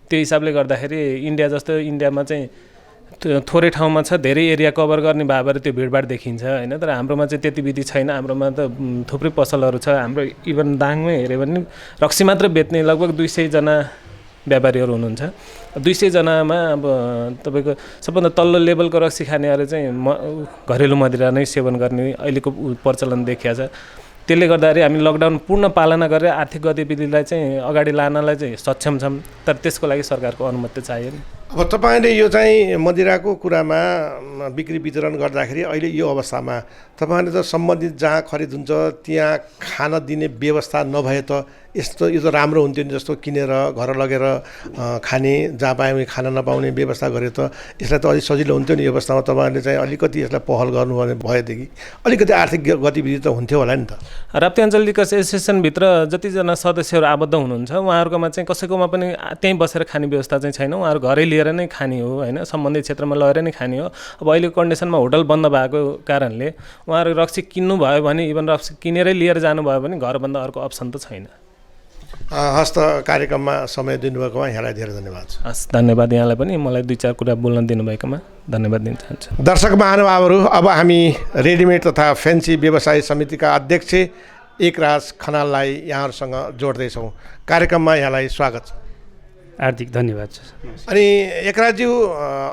त्यो हिसाबले गर्दाखेरि इन्डिया जस्तो इन्डियामा चाहिँ थोरै ठाउँमा छ, धेरै एरिया कभर गर्ने भए भएर त्यो भिडभाड देखिन्छ होइन। तर हाम्रोमा चाहिँ त्यति विधि छैन। हाम्रोमा त थुप्रै पसलहरू छ। हाम्रो इभन दाङमै हेऱ्यो भने रक्सी मात्र बेच्ने लगभग 200 जना व्यापारीहरू हुनुहुन्छ। 200 जनामा अब तपाईँको सबभन्दा तल्लो लेभलको रक्सी खानेहरू चाहिँ घरेलु मदिरा नै सेवन गर्ने अहिलेको प्रचलन देखिया छ। त्यसले गर्दाखेरि हामी लकडाउन पूर्ण पालना गरेर आर्थिक गतिविधिलाई चाहिँ अगाडि लानलाई चाहिँ सक्षम छौँ। तर त्यसको लागि सरकारको अनुमति चाहियो नि। अब तपाईँले यो चाहिँ मदिराको कुरामा बिक्री वितरण गर्दाखेरि अहिले यो अवस्थामा तपाईँले त सम्बन्धित जहाँ खरिद हुन्छ त्यहाँ खान दिने व्यवस्था नभए त यो त राम्रो हुन्थ्यो नि। जस्तो किनेर घर लगेर खाने, जहाँ पाए खान नपाउने व्यवस्था गरे त यसलाई त अलिक सजिलो हुन्थ्यो नि। यो अवस्थामा तपाईँहरूले चाहिँ अलिकति यसलाई पहल गर्नु भएदेखि अलिकति आर्थिक गतिविधि त हुन्थ्यो होला नि त। राप्ती अञ्चल विकास एसोसिएसनभित्र जतिजना सदस्यहरू आबद्ध हुनुहुन्छ उहाँहरूकोमा चाहिँ कसैकोमा पनि त्यहीँ बसेर खाने व्यवस्था चाहिँ छैन। उहाँहरू घरै लिएर नै खाने हो होइन, सम्बन्धित क्षेत्रमा लगेर नै खाने हो। अब अहिलेको कन्डिसनमा होटल बन्द भएको कारणले उहाँहरू रक्सी किन्नु भयो भने इभन रक्सी किनेरै लिएर जानुभयो भने घरभन्दा अर्को अप्सन त छैन। हस्त कार्यक्रममा समय दिनुभएकोमा यहाँलाई धेरै धन्यवाद छ। हस्, धन्यवाद यहाँलाई पनि मलाई 2-4 कुरा बोल्न दिनुभएकोमा धन्यवाद दिन चाहन्छु। दर्शक महानुभावहरू, अब हामी रेडिमेड तथा फेन्सी व्यवसाय समितिका अध्यक्ष एकराज खनाललाई यहाँहरूसँग जोड्दैछौँ। कार्यक्रममा यहाँलाई स्वागत छ। हार्दिक धन्यवाद छ। अनि एकराजज्यू,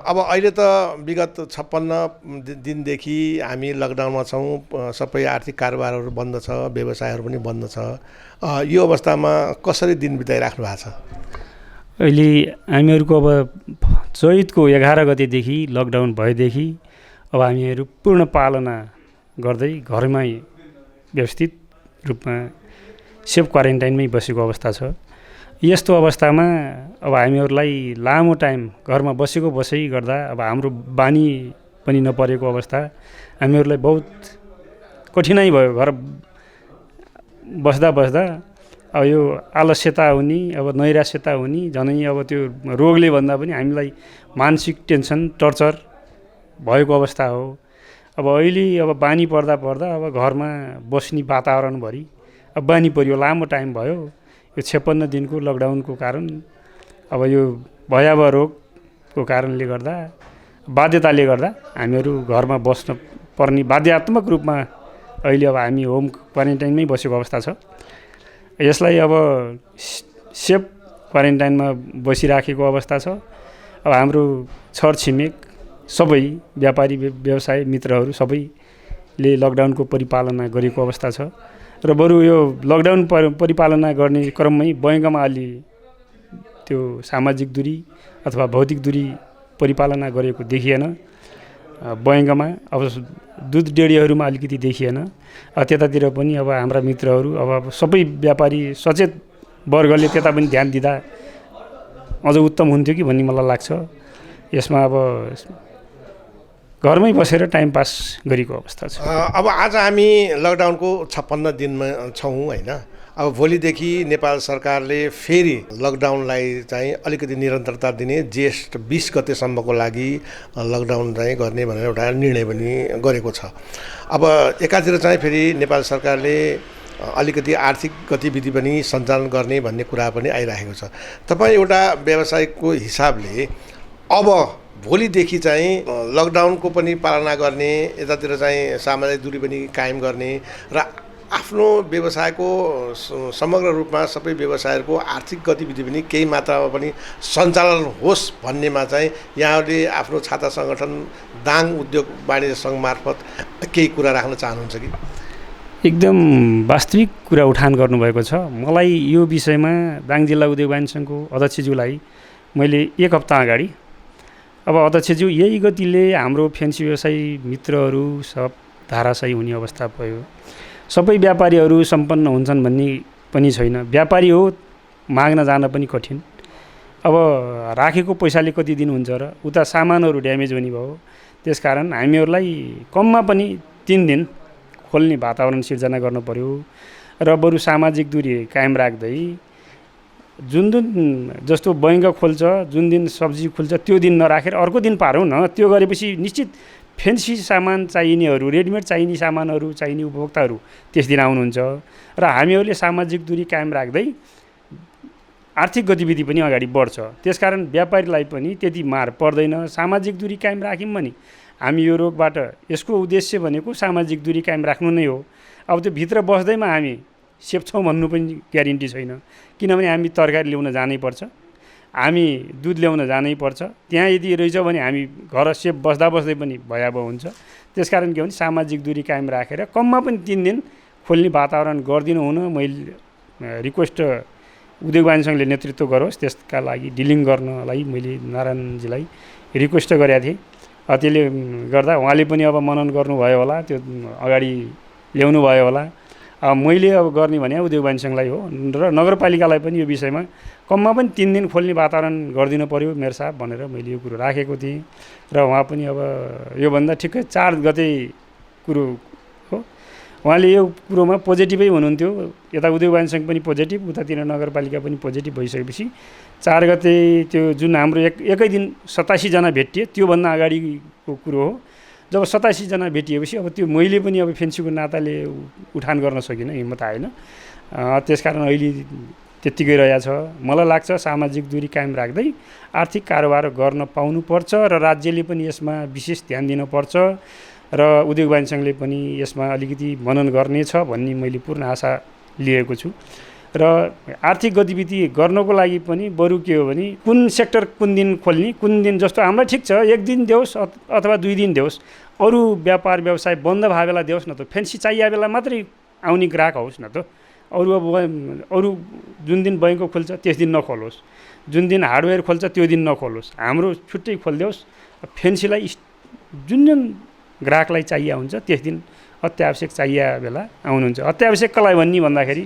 अब अहिले त विगत 56 दिनदेखि हामी लकडाउनमा छौँ। सबै आर्थिक कारोबारहरू बन्द छ, व्यवसायहरू पनि बन्द छ। यो अवस्थामा कसरी दिन बिताइराख्नु भएको छ? अहिले हामीहरूको अब चैतको 11 गतेदेखि लकडाउन भएदेखि अब हामीहरू पूर्ण पालना गर्दै घरमै व्यवस्थित रूपमा सेफ क्वारेन्टाइनमै बसेको अवस्था छ। यस्तो अवस्थामा अब हामीहरूलाई लामो टाइम घरमा बसै गर्दा अब हाम्रो बानी पनि नपरेको अवस्था हामीहरूलाई बहुत कठिनाइ भयो। घर बस्दा अब यो आलस्यता हुने, अब नैराश्यता हुने, झनै अब त्यो रोगले भन्दा पनि हामीलाई मानसिक टेन्सन टर्चर भएको अवस्था हो। अब अहिले अब बानी पर्दा अब घरमा बस्ने वातावरणभरि अब बानी पर्यो। लामो टाइम भयो यो 56 दिनको लकडाउनको कारण। अब यो भयावह रोगको कारणले गर्दा बाध्यताले गर्दा हामीहरू घरमा बस्न पर्ने बाध्यात्मक रूपमा अहिले अब हामी होम क्वारेन्टाइनमै बसेको अवस्था छ। यसलाई अब सेफ क्वारेन्टाइनमा बसिराखेको अवस्था छ। अब हाम्रो छरछिमेक सबै व्यापारी व्यवसाय मित्रहरू सबै ले लकडाउनको परिपालना गरेको अवस्था छ र बरु यो लकडाउन परिपालना गर्ने क्रममै बैंकमा अलि त्यो सामाजिक दूरी अथवा भौतिक दूरी परिपालना गरेको देखिएन। बैंकमा अब दुध डेरीहरूमा अलिकति देखिएन। त्यतातिर पनि अब हाम्रा मित्रहरू अब सबै व्यापारी सचेत वर्गले त्यता पनि ध्यान दिँदा अझ उत्तम हुन्थ्यो कि भन्ने मलाई लाग्छ। यसमा अब घरमै बसेर टाइम पास गरेको अवस्था छ। अब आज हामी लकडाउनको 56 दिनमा छौँ होइन। अब भोलिदेखि नेपाल सरकारले फेरि लकडाउनलाई चाहिँ अलिकति निरन्तरता दिने ज्येष्ठ 20 गतेसम्मको लागि लकडाउन चाहिँ गर्ने भनेर एउटा निर्णय पनि गरेको छ। अब एकातिर चाहिँ फेरि नेपाल सरकारले अलिकति आर्थिक गतिविधि पनि सञ्चालन गर्ने भन्ने कुरा पनि आइरहेको छ। तपाईँ एउटा व्यवसायिकको हिसाबले अब भोलिदेखि चाहिँ लकडाउनको पनि पालना गर्ने, यतातिर चाहिँ सामाजिक दूरी पनि कायम गर्ने र आफ्नो व्यवसायको समग्र रूपमा सबै व्यवसायहरूको आर्थिक गतिविधि पनि केही मात्रामा पनि सञ्चालन होस् भन्नेमा चाहिँ यहाँहरूले आफ्नो छाता सङ्गठन दाङ उद्योग वाणिज्य सङ्घ मार्फत केही कुरा राख्न चाहनुहुन्छ कि? एकदम वास्तविक कुरा उठान गर्नुभएको छ। मलाई यो विषयमा दाङ जिल्ला उद्योग वाणिज्य सङ्घको अध्यक्षज्यूलाई मैले 1 हप्ता अगाडि अब अध्यक्षज्यू यही गतिले हाम्रो फेन्सी व्यवसायी मित्रहरू सब धाराशायी हुने अवस्था भयो। सबै व्यापारीहरू सम्पन्न हुन्छन् भन्ने पनि छैन। व्यापारी हो माग्न जान पनि कठिन। अब राखेको पैसाले कति दिन हुन्छ र उता सामानहरू ड्यामेज हुने भयो। त्यसकारण हामीहरूलाई कममा पनि 3 दिन खोल्ने वातावरण सिर्जना गर्नु पर्यो र बरु सामाजिक दूरी कायम राख्दै जुन जस्तो बैंक खोल्छ, जुन दिन सब्जी खुल्छ त्यो दिन नराखेर अर्को दिन पारौँ न। त्यो गरेपछि निश्चित फेन्सी सामान चाहिनेहरू, रेडिमेड चाहिने सामानहरू चाहिने उपभोक्ताहरू त्यस दिन आउनुहुन्छ र हामीहरूले सामाजिक दूरी कायम राख्दै आर्थिक गतिविधि पनि अगाडि बढ्छ। त्यसकारण व्यापारीलाई पनि त्यति मार पर्दैन। सामाजिक दूरी कायम राख्यौँ भने हामी यो रोगबाट, यसको उद्देश्य भनेको सामाजिक दूरी कायम राख्नु नै हो। अब त्यो भित्र बस्दैमा हामी सेफ छौँ भन्नु पनि ग्यारेन्टी छैन। किनभने हामी तरकारी ल्याउन जानै पर्छ, हामी दुध ल्याउन जानै पर्छ। त्यहाँ यदि रहेछ भने हामी घर सेफ बस्दै पनि भयावह हुन्छ। त्यसकारण के भने सामाजिक दूरी कायम राखेर कममा पनि 3 दिन खोल्ने वातावरण गरिदिनु हुन मैले रिक्वेस्ट उद्योग वाणिज्य सङ्घले नेतृत्व गरोस् त्यसका लागि डिलिङ गर्नलाई मैले नारायणजीलाई रिक्वेस्ट गरेका थिएँ। त्यसले गर्दा उहाँले पनि अब मनन गर्नुभयो होला, त्यो अगाडि ल्याउनु भयो होला। मैले अब गर्ने भने उद्योग वाणिज्य सङ्घलाई हो र नगरपालिकालाई पनि यो विषयमा कममा पनि 3 दिन खोल्ने वातावरण गरिदिनु पर्यो मेरो साहब भनेर मैले यो कुरो राखेको थिएँ। र उहाँ पनि अब योभन्दा ठिक्कै 4 गते कुरो हो, उहाँले यो कुरोमा पोजिटिभै हुनुहुन्थ्यो। यता उद्योग वाणिज्य सङ्घ पनि पोजिटिभ, उतातिर नगरपालिका पनि पोजिटिभ भइसकेपछि 4 गते त्यो जुन हाम्रो एकै दिन 87 जना भेटिए त्योभन्दा अगाडिको कुरो हो। जब 87 जना भेटिएपछि अब त्यो मैले पनि अब फेन्सीको नाताले उठान गर्न सकिनँ, हिम्मत आएन। त्यसकारण अहिले त्यत्तिकै रहेछ। मलाई लाग्छ सामाजिक दूरी कायम राख्दै आर्थिक कारोबार गर्न पाउनुपर्छ र राज्यले पनि यसमा विशेष ध्यान दिनुपर्छ र उद्योग वाणिज्य सङ्घले पनि यसमा अलिकति मनन गर्नेछ भन्ने मैले पूर्ण आशा लिएको छु। र आर्थिक गतिविधि गर्नको लागि पनि बरु के हो भने कुन सेक्टर कुन दिन खोल्ने, कुन दिन जस्तो हामीलाई ठिक छ 1 दिन देओस् अथवा 2 दिन देओस्, अरू व्यापार व्यवसाय बन्द भए बेला देओस् न त। फेन्सी चाहिए बेला मात्रै आउने ग्राहक होस् न त। अरू जुन दिन बैंक खोल्छ त्यस दिन नखोलोस्, जुन दिन हार्डवेयर खोल्छ त्यो दिन नखोलोस्, हाम्रो छुट्टै खोलिदेओस्। फेन्सीलाई जुन ग्राहकलाई चाहिए हुन्छ त्यस दिन अत्यावश्यक चाहिए बेला आउनुहुन्छ। अत्यावश्यकलाई भन्ने भन्दाखेरि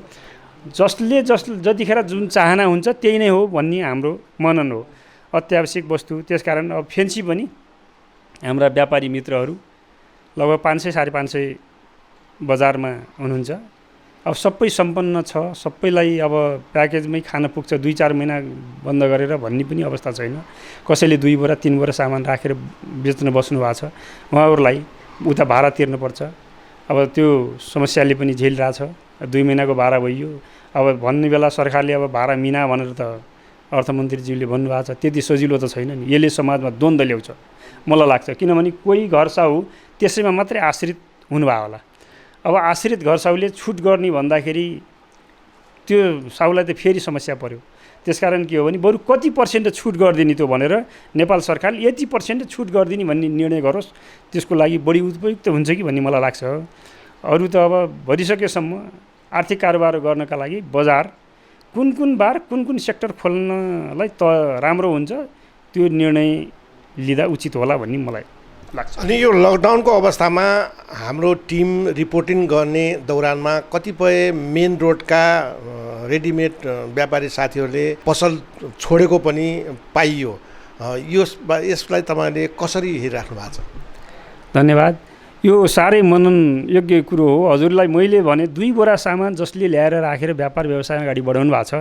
जतिखेर जुन चाहना हुन्छ त्यही नै हो भन्ने हाम्रो मनन हो अत्यावश्यक वस्तु। त्यसकारण अब फेन्सी पनि हाम्रा व्यापारी मित्रहरू लगभग 500-550 बजारमा हुनुहुन्छ। अब सबै सम्पन्न छ, सबैलाई अब प्याकेजमै खान पुग्छ, 2-4 महिना बन्द गरेर भन्ने पनि अवस्था छैन। कसैले 2 बोरा 3 बोरा सामान राखेर बेच्न बस्नु भएको छ, उहाँहरूलाई उता भाडा तिर्नुपर्छ। अब त्यो समस्याले पनि झेलिरहेछ। 2 महिनाको भाडा भइयो। अब भन्ने बेला सरकारले अब भाडा मिना भनेर त अर्थमन्त्रीज्यूले भन्नुभएको छ, त्यति सजिलो त छैन नि। यसले समाजमा द्वन्द्व ल्याउँछ मलाई लाग्छ। किनभने कोही घर साहु त्यसैमा मात्रै आश्रित हुनुभयो होला। अब आश्रित घर साहुले छुट गर्ने भन्दाखेरि त्यो साहुलाई त फेरि समस्या पर्यो। त्यसकारण के हो भने बरु कति पर्सेन्ट छुट गरिदिने त्यो भनेर नेपाल सरकारले यति पर्सेन्ट छुट गरिदिने भन्ने निर्णय गरोस्, त्यसको लागि बढी उपयुक्त हुन्छ कि भन्ने मलाई लाग्छ। अरू त अब भइसकेसम्म आर्थिक कारोबार गर्नका लागि बजार कुन बार कुन सेक्टर खोल्नलाई राम्रो हुन्छ त्यो निर्णय लिँदा उचित होला भन्ने मलाई लाग्छ। अनि यो लकडाउनको अवस्थामा हाम्रो टिम रिपोर्टिङ गर्ने दौरानमा कतिपय मेन रोडका रेडिमेड व्यापारी साथीहरूले पसल छोडेको पनि पाइयो। यसलाई तपाईँले कसरी हेरिराख्नु भएको छ? धन्यवाद। यो साह्रै मनन योग्य कुरो हो। हजुरलाई मैले भने 2 बोरा सामान जसले ल्याएर राखेर व्यापार व्यवसाय अगाडि बढाउनु भएको छ,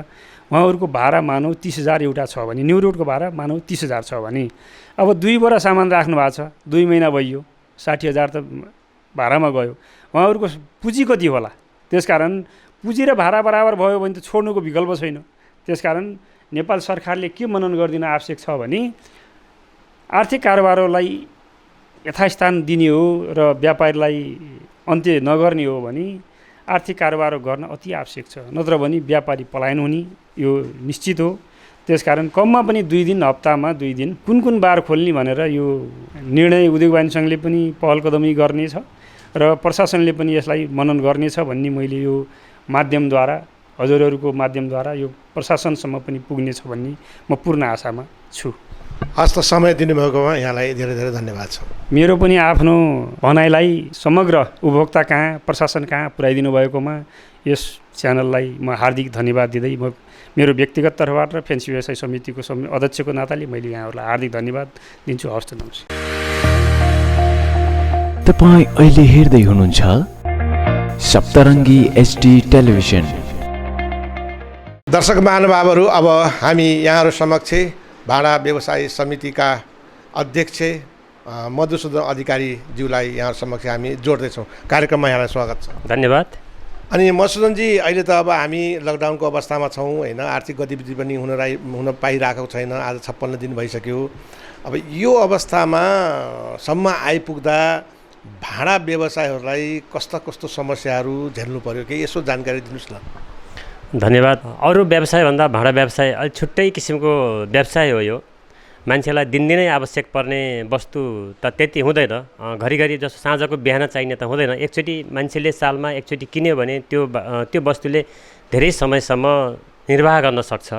उहाँहरूको भाडा मानौ 30,000 एउटा छ भने, न्यू रोडको भाडा मानौ 30,000 छ भने, अब 2 बोरा सामान राख्नु भएको छ, 2 महिना भइयो, 60,000 त भाडामा गयो। उहाँहरूको पुँजी कति होला? त्यसकारण पुँजी र भाडा बराबर भयो भने त छोड्नुको विकल्प छैन। त्यसकारण नेपाल सरकारले के मनन गरिदिन आवश्यक छ भने आर्थिक कारोबारलाई यथास्थान दिने हो र व्यापारीलाई अन्त्य नगर्ने हो भने आर्थिक कारोबार गर्न अति आवश्यक छ। नत्र भने व्यापारी पलायन हुने यो निश्चित हो। त्यसकारण कममा पनि 2 दिन, हप्तामा 2 दिन कुन बार खोल्ने भनेर यो निर्णय उद्योग वाणिज्य सङ्घले पनि पहल कदमी गर्नेछ र प्रशासनले पनि यसलाई मनन गर्नेछ भन्ने मैले यो माध्यमद्वारा, हजुरहरूको माध्यमद्वारा यो प्रशासनसम्म पनि पुग्नेछ भन्ने म पूर्ण आशामा छु। हस् त, समय दिनुभएकोमा यहाँलाई धेरै धेरै धन्यवाद छ। मेरो पनि आफ्नो भनाइलाई समग्र उपभोक्ता कहाँ, प्रशासन कहाँ पुर्याइदिनु भएकोमा यस च्यानललाई म हार्दिक धन्यवाद दिँदै म मेरो व्यक्तिगत तर्फबाट र फेन्सी व्यवसाय समितिको अध्यक्षको नाताले मैले यहाँहरूलाई हार्दिक धन्यवाद दिन्छु। हस्त नमस्कार। तपाईँ अहिले हेर्दै हुनुहुन्छ सप्तरङ्गी एचडी टेलिभिजन। दर्शक महानुभावहरू, अब हामी यहाँहरू समक्ष भाडा व्यवसाय समितिका अध्यक्ष मधुसूदन अधिकारीज्यूलाई यहाँ समक्ष हामी जोड्दैछौँ। कार्यक्रममा यहाँलाई स्वागत छ। धन्यवाद। अनि मधुसूदनजी, अहिले त अब हामी लकडाउनको अवस्थामा छौँ होइन, आर्थिक गतिविधि पनि हुन पाइरहेको छैन। आज 56 दिन भइसक्यो। अब यो अवस्थामा सम्म आइपुग्दा भाडा व्यवसायहरूलाई कस्तो समस्याहरू झेल्नु पर्यो कि यसो जानकारी दिनुहोस् न। धन्यवाद। अरू व्यवसायभन्दा भाडा व्यवसाय अलिक छुट्टै किसिमको व्यवसाय हो यो। मान्छेलाई दिनदिनै आवश्यक पर्ने वस्तु त त्यति हुँदैन, घरिघरि जस्तो साँझको बिहान चाहिने त हुँदैन। एकचोटि मान्छेले सालमा एकचोटि किन्यो भने त्यो वस्तुले धेरै समयसम्म निर्वाह गर्न सक्छ।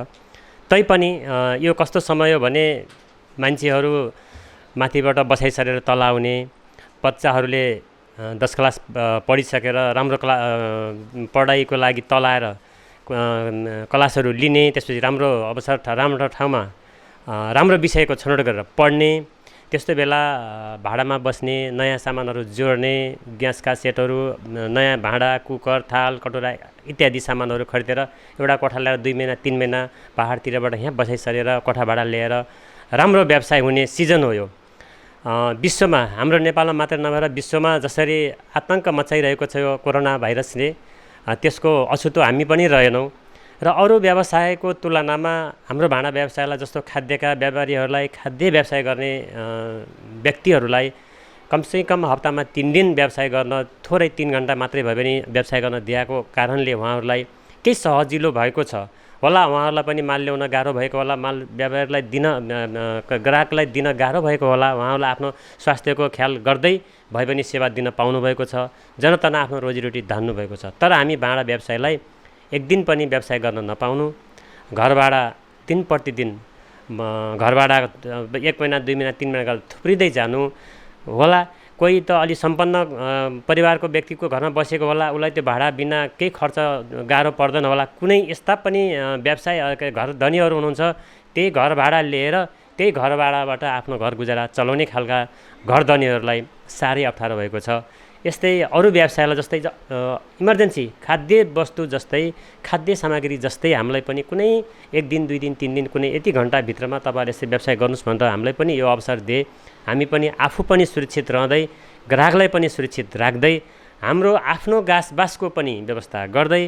तैपनि यो कस्तो समय हो भने मान्छेहरू माथिबाट बसाइ सरेर तल आउने, बच्चाहरूले 10 क्लास पढिसकेर राम्रो पढाइको लागि तल आएर क्लासहरू लिने, त्यसपछि राम्रो अवसर राम्रो ठाउँमा राम्रो विषयको छनौट गरेर पढ्ने, त्यस्तो बेला भाडामा बस्ने, नयाँ सामानहरू जोड्ने, ग्यासका सेटहरू, नयाँ भाँडा, कुकर, थाल, कटोरा इत्यादि सामानहरू खरिदेर एउटा कोठा ल्याएर 2 महिना 3 महिना पहाडतिरबाट यहाँ बसाइ सरेर कोठा भाडा लिएर राम्रो व्यवसाय हुने सिजन हो यो। विश्वमा, हाम्रो नेपालमा मात्र नभएर विश्वमा जसरी आतङ्क मचाइरहेको छ यो कोरोना भाइरसले, त्यसको अछुतो हामी पनि रहेनौँ। र अरू व्यवसायको तुलनामा हाम्रो भाडा व्यवसायलाई जस्तो खाद्यका व्यापारीहरूलाई, खाद्य व्यवसाय गर्ने व्यक्तिहरूलाई कमसेकम हप्तामा 3 दिन व्यवसाय गर्न, थोरै 3 घन्टा मात्रै भए पनि व्यवसाय गर्न दिएको कारणले उहाँहरूलाई केही सजिलो भएको छ होला। उहाँहरूलाई पनि माल ल्याउन गाह्रो भएको होला, माल व्यापारीलाई दिन, ग्राहकलाई दिन गाह्रो भएको होला। उहाँहरूलाई आफ्नो स्वास्थ्यको ख्याल गर्दै भए पनि सेवा दिन पाउनुभएको छ, जनतामा आफ्नो रोजीरोटी धान्नु भएको छ। तर हामी भाडा व्यवसायलाई एक दिन पनि व्यवसाय गर्न नपाउनु, घर भाडा दिन प्रतिदिन, घर भाडा 1 महिना 2 महिना 3 महिना थुप्रिँदै जानु होला। कोही त अलि सम्पन्न परिवारको व्यक्तिको घरमा बसेको होला, उसलाई त्यो भाडा बिना केही खर्च गाह्रो पर्दैन होला। कुनै यस्ता पनि व्यवसाय घर धनीहरू हुनुहुन्छ, त्यही घर भाडा लिएर त्यही घर भाडाबाट आफ्नो घर गुजारा चलाउने खालका घर धनीहरूलाई साह्रै अप्ठ्यारो भएको छ। यस्तै अरू व्यवसायलाई जस्तै इमर्जेन्सी खाद्य वस्तु जस्तै, खाद्य सामग्री जस्तै हामीलाई पनि कुनै 1 दिन 2 दिन 3 दिन कुनै यति घन्टाभित्रमा तपाईँहरूले यसरी व्यवसाय गर्नुहोस् भनेर हामीलाई पनि यो अवसर दिए। हामी पनि आफू पनि सुरक्षित रहँदै, ग्राहकलाई पनि सुरक्षित राख्दै, हाम्रो आफ्नो बासको पनि व्यवस्था गर्दै,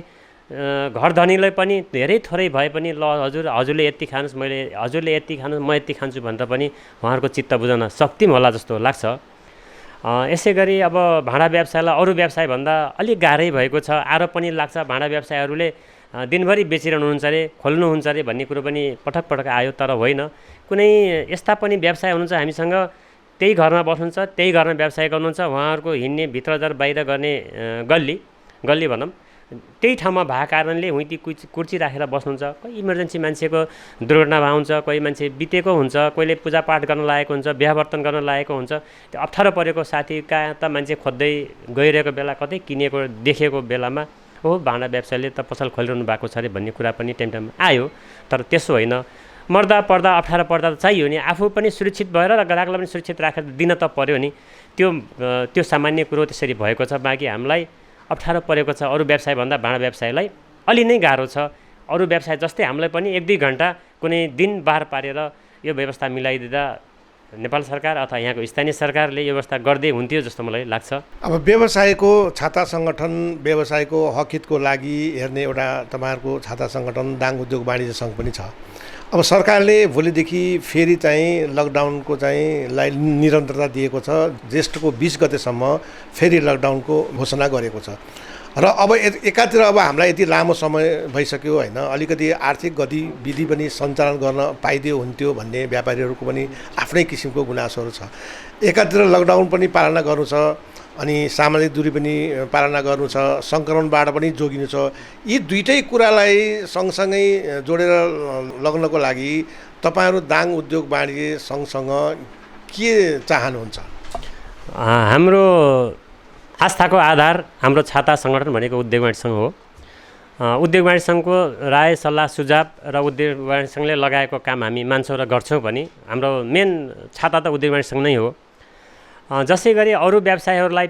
घर धनीलाई पनि धेरै थोरै भए पनि ल हजुरले यति खानुहोस्, हजुरले यति खानुहोस्, म यति खान्छु भनेर पनि उहाँहरूको चित्त बुझाउन सक्दिम होला जस्तो लाग्छ। यसै गरी अब भाडा व्यवसायलाई अरू व्यवसायभन्दा अलिक गाह्रै भएको छ। आरोप पनि लाग्छ भाडा व्यवसायहरूले दिनभरि बेचिरहनुहुन्छ अरे खोल्नुहुन्छ अरे भन्ने कुरो पनि पटक पटक आयो। तर होइन, कुनै यस्ता पनि व्यवसाय हुनुहुन्छ हामीसँग त्यही घरमा बस्नुहुन्छ, त्यही घरमा व्यवसाय गर्नुहुन्छ, उहाँहरूको हिँड्ने भित्रजार बाहिर गर्ने गल्ली भनौँ त्यही ठाउँमा भएको कारणले हुइती कुर्सी राखेर बस्नुहुन्छ। कोही इमर्जेन्सी मान्छेको दुर्घटना भएको हुन्छ, कोही मान्छे बितेको हुन्छ, कोहीले पूजापाठ गर्न लागेको हुन्छ, बिहावर्तन गर्न लागेको हुन्छ। त्यो अप्ठ्यारो परेको साथी कहाँ त मान्छे खोज्दै गइरहेको बेला कतै किनेको देखेको बेलामा भाँडा व्यवसायले त पसल खोलिरहनु भएको छ अरे भन्ने कुरा पनि टाइम आयो। तर त्यसो होइन, मर्दा पर्दा अप्ठ्यारो पर्दा त चाहियो नि, आफू पनि सुरक्षित भएर र ग्राहकलाई पनि सुरक्षित राखेर दिन त पर्यो नि। त्यो सामान्य कुरो त्यसरी भएको छ। बाँकी हामीलाई अप्ठ्यारो परेको छ अरू व्यवसायभन्दा भाँडा व्यवसायलाई अलि नै गाह्रो छ। अरू व्यवसाय जस्तै हामीलाई पनि 1-2 घन्टा कुनै दिन बार पारेर यो व्यवस्था मिलाइदिँदा नेपाल सरकार अथवा यहाँको स्थानीय सरकारले यो व्यवस्था गर्दै हुन्थ्यो जस्तो मलाई लाग्छ। अब व्यवसायको छाता सङ्गठन, व्यवसायको हकहितको लागि हेर्ने एउटा तपाईँहरूको छाता सङ्गठन दाङ उद्योग वाणिज्य सङ्घ पनि छ। अब सरकारले भोलिदेखि फेरि चाहिँ लकडाउनको चाहिँ निरन्तरता दिएको छ। ज्येष्ठको 20 गतेसम्म फेरि लकडाउनको घोषणा गरेको छ र अब एकातिर अब हामीलाई यति लामो समय भइसक्यो होइन, अलिकति आर्थिक गतिविधि पनि सञ्चालन गर्न पाइदियो हुन्थ्यो भन्ने व्यापारीहरूको पनि आफ्नै किसिमको गुनासोहरू छ। एकातिर लकडाउन पनि पालना गर्नु छ अनि सामाजिक दूरी पनि पालना गर्नु छ, सङ्क्रमणबाट पनि जोगिनु छ। यी दुईटै कुरालाई सँगसँगै जोडेर लग्नको लागि तपाईँहरू दाङ उद्योग वाणिज्य सङ्घसँग के चाहनुहुन्छ? हाम्रो आस्थाको आधार हाम्रो छाता सङ्गठन भनेको उद्योग वाणिज्य सङ्घ हो। उद्योग वाणिज्य सङ्घको राय सल्लाह सुझाव र उद्योग वाणिज्य सङ्घले लगाएको काम हामी मान्छौँ र गर्छौँ पनि। हाम्रो मेन छाता त उद्योग वाणिज्य सङ्घ नै हो। जसै गरी अरू व्यवसायहरूलाई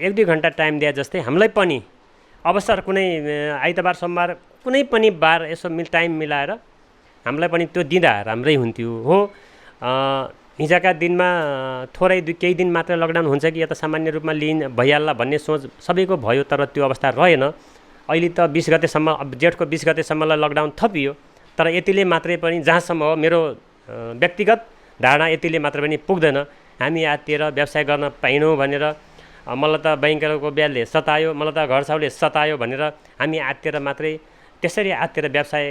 1-2 घन्टा टाइम दिए जस्तै हामीलाई पनि अवसर कुनै आइतबार सोमबार कुनै पनि बार यसो टाइम मिलाएर हामीलाई पनि त्यो दिँदा राम्रै हुन्थ्यो हो। हिजोका दिनमा थोरै केही दिन मात्र लकडाउन हुन्छ कि या त सामान्य रूपमा भइहाल्ला भन्ने सोच सबैको भयो। तर त्यो अवस्था रहेन। अहिले त 20 गतेसम्म, जेठको 20 गतेसम्मलाई लकडाउन थपियो। तर यतिले मात्रै पनि जहाँसम्म हो मेरो व्यक्तिगत धारणा यतिले मात्रै पनि पुग्दैन। हामी आत्तिएर व्यवसाय गर्न पाइनौँ भनेर मलाई त बैंकको ब्याजले सतायो, मलाई त घर छाउले सतायो भनेर हामी आत्तिएर मात्रै त्यसरी आत्तिएर व्यवसाय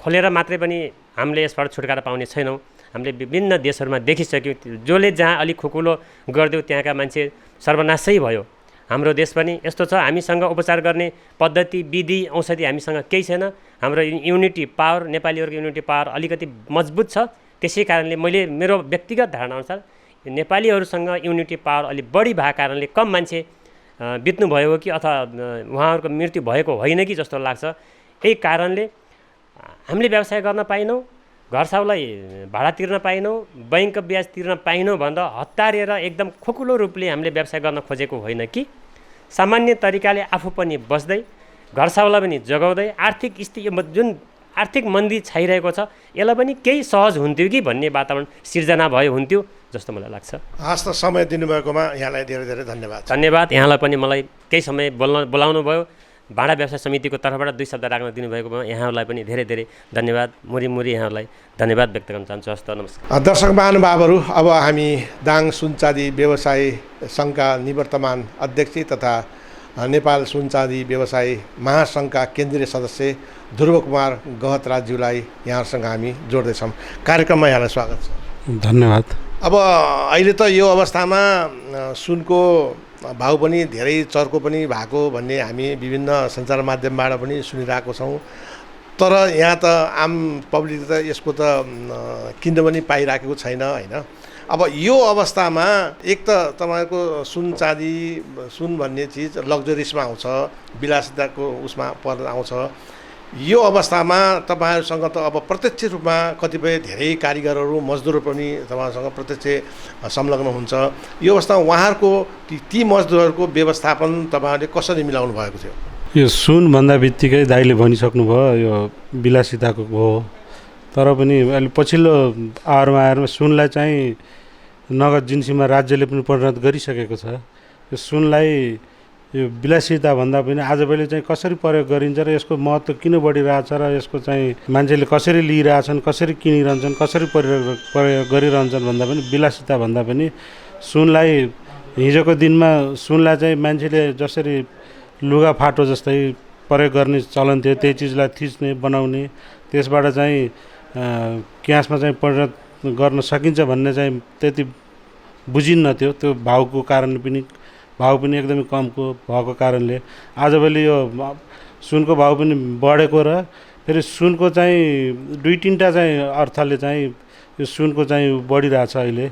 खोलेर मात्रै पनि हामीले यसबाट छुटकारा पाउने छैनौँ। हामीले विभिन्न देशहरूमा देखिसक्यौँ, जसले जहाँ अलिक खुकुलो गरिदियो त्यहाँका मान्छे सर्वनाशै भयो। हाम्रो देश पनि यस्तो छ, हामीसँग उपचार गर्ने पद्धति विधि औषधि हामीसँग केही छैन। हाम्रो इम्युनिटी पावर, नेपालीहरूको इम्युनिटी पावर अलिकति मजबुत छ। त्यसै कारणले मैले मेरो व्यक्तिगत धारणाअनुसार नेपालीहरूसँग इम्युनिटी पावर अलिक बढी भएको कारणले कम मान्छे बित्नुभयो हो कि अथवा उहाँहरूको मृत्यु भएको होइन कि जस्तो लाग्छ। यही कारणले हामीले व्यवसाय गर्न पाइनौँ, घर साउलाई भाडा तिर्न पाइनौँ, बैङ्कको ब्याज तिर्न पाइनौँ भन्दा हतारेर एकदम खोकुलो रूपले हामीले व्यवसाय गर्न खोजेको होइन कि सामान्य तरिकाले आफू पनि बस्दै घर साउलाई पनि जगाउँदै आर्थिक स्थिति जुन आर्थिक मन्दी छाइरहेको छ यसलाई पनि केही सहज हुन्थ्यो कि भन्ने वातावरण सिर्जना भयो हुन्थ्यो जस्तो मलाई लाग्छ। हस् त, समय दिनुभएकोमा यहाँलाई धेरै धेरै धन्यवाद। धन्यवाद। यहाँलाई पनि मलाई केही समय बोलाउनु भयो। भाँडा व्यवसाय समितिको तर्फबाट 2 शब्द राख्न दिनुभएकोमा यहाँहरूलाई पनि धेरै धेरै धन्यवाद। मुरी यहाँहरूलाई धन्यवाद व्यक्त गर्न चाहन्छु। हस्त, नमस्कार। दर्शक महानुभावहरू, अब हामी दाङ सुनचाँदी व्यवसाय सङ्घका निवर्तमान अध्यक्ष तथा नेपाल सुनचाँदी व्यवसाय महासङ्घका केन्द्रीय सदस्य ध्रुव कुमार गहतराज्यूलाई यहाँहरूसँग हामी जोड्दैछौँ। कार्यक्रममा यहाँलाई स्वागत छ। धन्यवाद। अब अहिले त यो अवस्थामा सुनको भाउ पनि धेरै चर्को पनि भएको भन्ने हामी विभिन्न सञ्चार माध्यमबाट पनि सुनिरहेको छौँ। तर यहाँ त आम पब्लिक त यसको त किन्न पनि पाइराखेको छैन होइन। अब यो अवस्थामा एक त तपाईँको सुन चाँदी, सुन भन्ने चिज लग्जरिसमा आउँछ, विलासिताको उसमा पर आउँछ। यो अवस्थामा तपाईँहरूसँग त अब प्रत्यक्ष रूपमा कतिपय धेरै कारिगरहरू, मजदुरहरू पनि तपाईँहरूसँग प्रत्यक्ष संलग्न हुन्छ। यो अवस्थामा उहाँहरूको ती मजदुरहरूको व्यवस्थापन तपाईँहरूले कसरी मिलाउनु भएको थियो? यो सुन भन्दा बित्तिकै दाइले भनिसक्नुभयो यो विलासिताको हो। तर पनि अहिले पछिल्लो आरमा सुनलाई चाहिँ नगद जिन्सीमा राज्यले पनि परिणत गरिसकेको छ। यो सुनलाई यो विलासिता भन्दा पनि आजभोलि चाहिँ कसरी प्रयोग गरिन्छ र यसको महत्त्व किन बढिरहेछ र यसको चाहिँ मान्छेले कसरी लिइरहेछन्, कसरी किनिरहन्छन्, कसरी प्रयोग गरिरहन्छन् भन्दा पनि विलासिता भन्दा पनि सुनलाई हिजोको दिनमा सुनलाई चाहिँ मान्छेले जसरी लुगा फाटो जस्तै प्रयोग गर्ने चलन थियो, त्यही चिजलाई थिच्ने बनाउने, त्यसबाट चाहिँ क्यासमा चाहिँ परिणत गर्न सकिन्छ भन्ने चाहिँ त्यति बुझिन्न थियो। त्यो भाउको कारण पनि एकदमै कमको भएको कारणले आजभोलि यो सुनको भाउ पनि बढेको र फेरि सुनको चाहिँ 2-3टा चाहिँ अर्थले चाहिँ यो सुनको चाहिँ बढिरहेछ अहिले।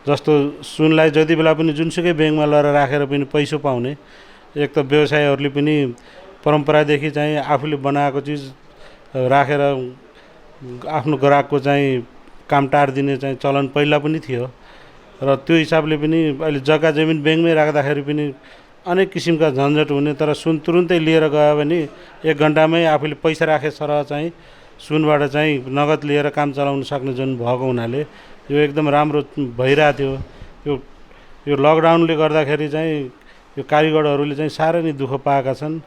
जस्तो सुनलाई जति बेला पनि जुनसुकै ब्याङ्कमा लगेर राखेर पनि पैसा पाउने, एक त व्यवसायीहरूले पनि परम्परादेखि चाहिँ आफूले बनाएको चिज राखेर आफ्नो ग्राहकको चाहिँ काम टार्दिने चाहिँ चलन पहिला पनि थियो र त्यो हिसाबले पनि अहिले जग्गा जमिन ब्याङ्कमै राख्दाखेरि पनि अनेक किसिमका झन्झट हुने। तर सुन तुरुन्तै लिएर गयो भने 1 घन्टामै आफूले पैसा राखे सरह चाहिँ सुनबाट चाहिँ नगद लिएर काम चलाउन सक्ने जुन भएको हुनाले यो एकदम राम्रो भइरहेको थियो। यो लकडाउनले गर्दाखेरि चाहिँ यो कारिगरहरूले चाहिँ साह्रै नै दुःख पाएका छन्।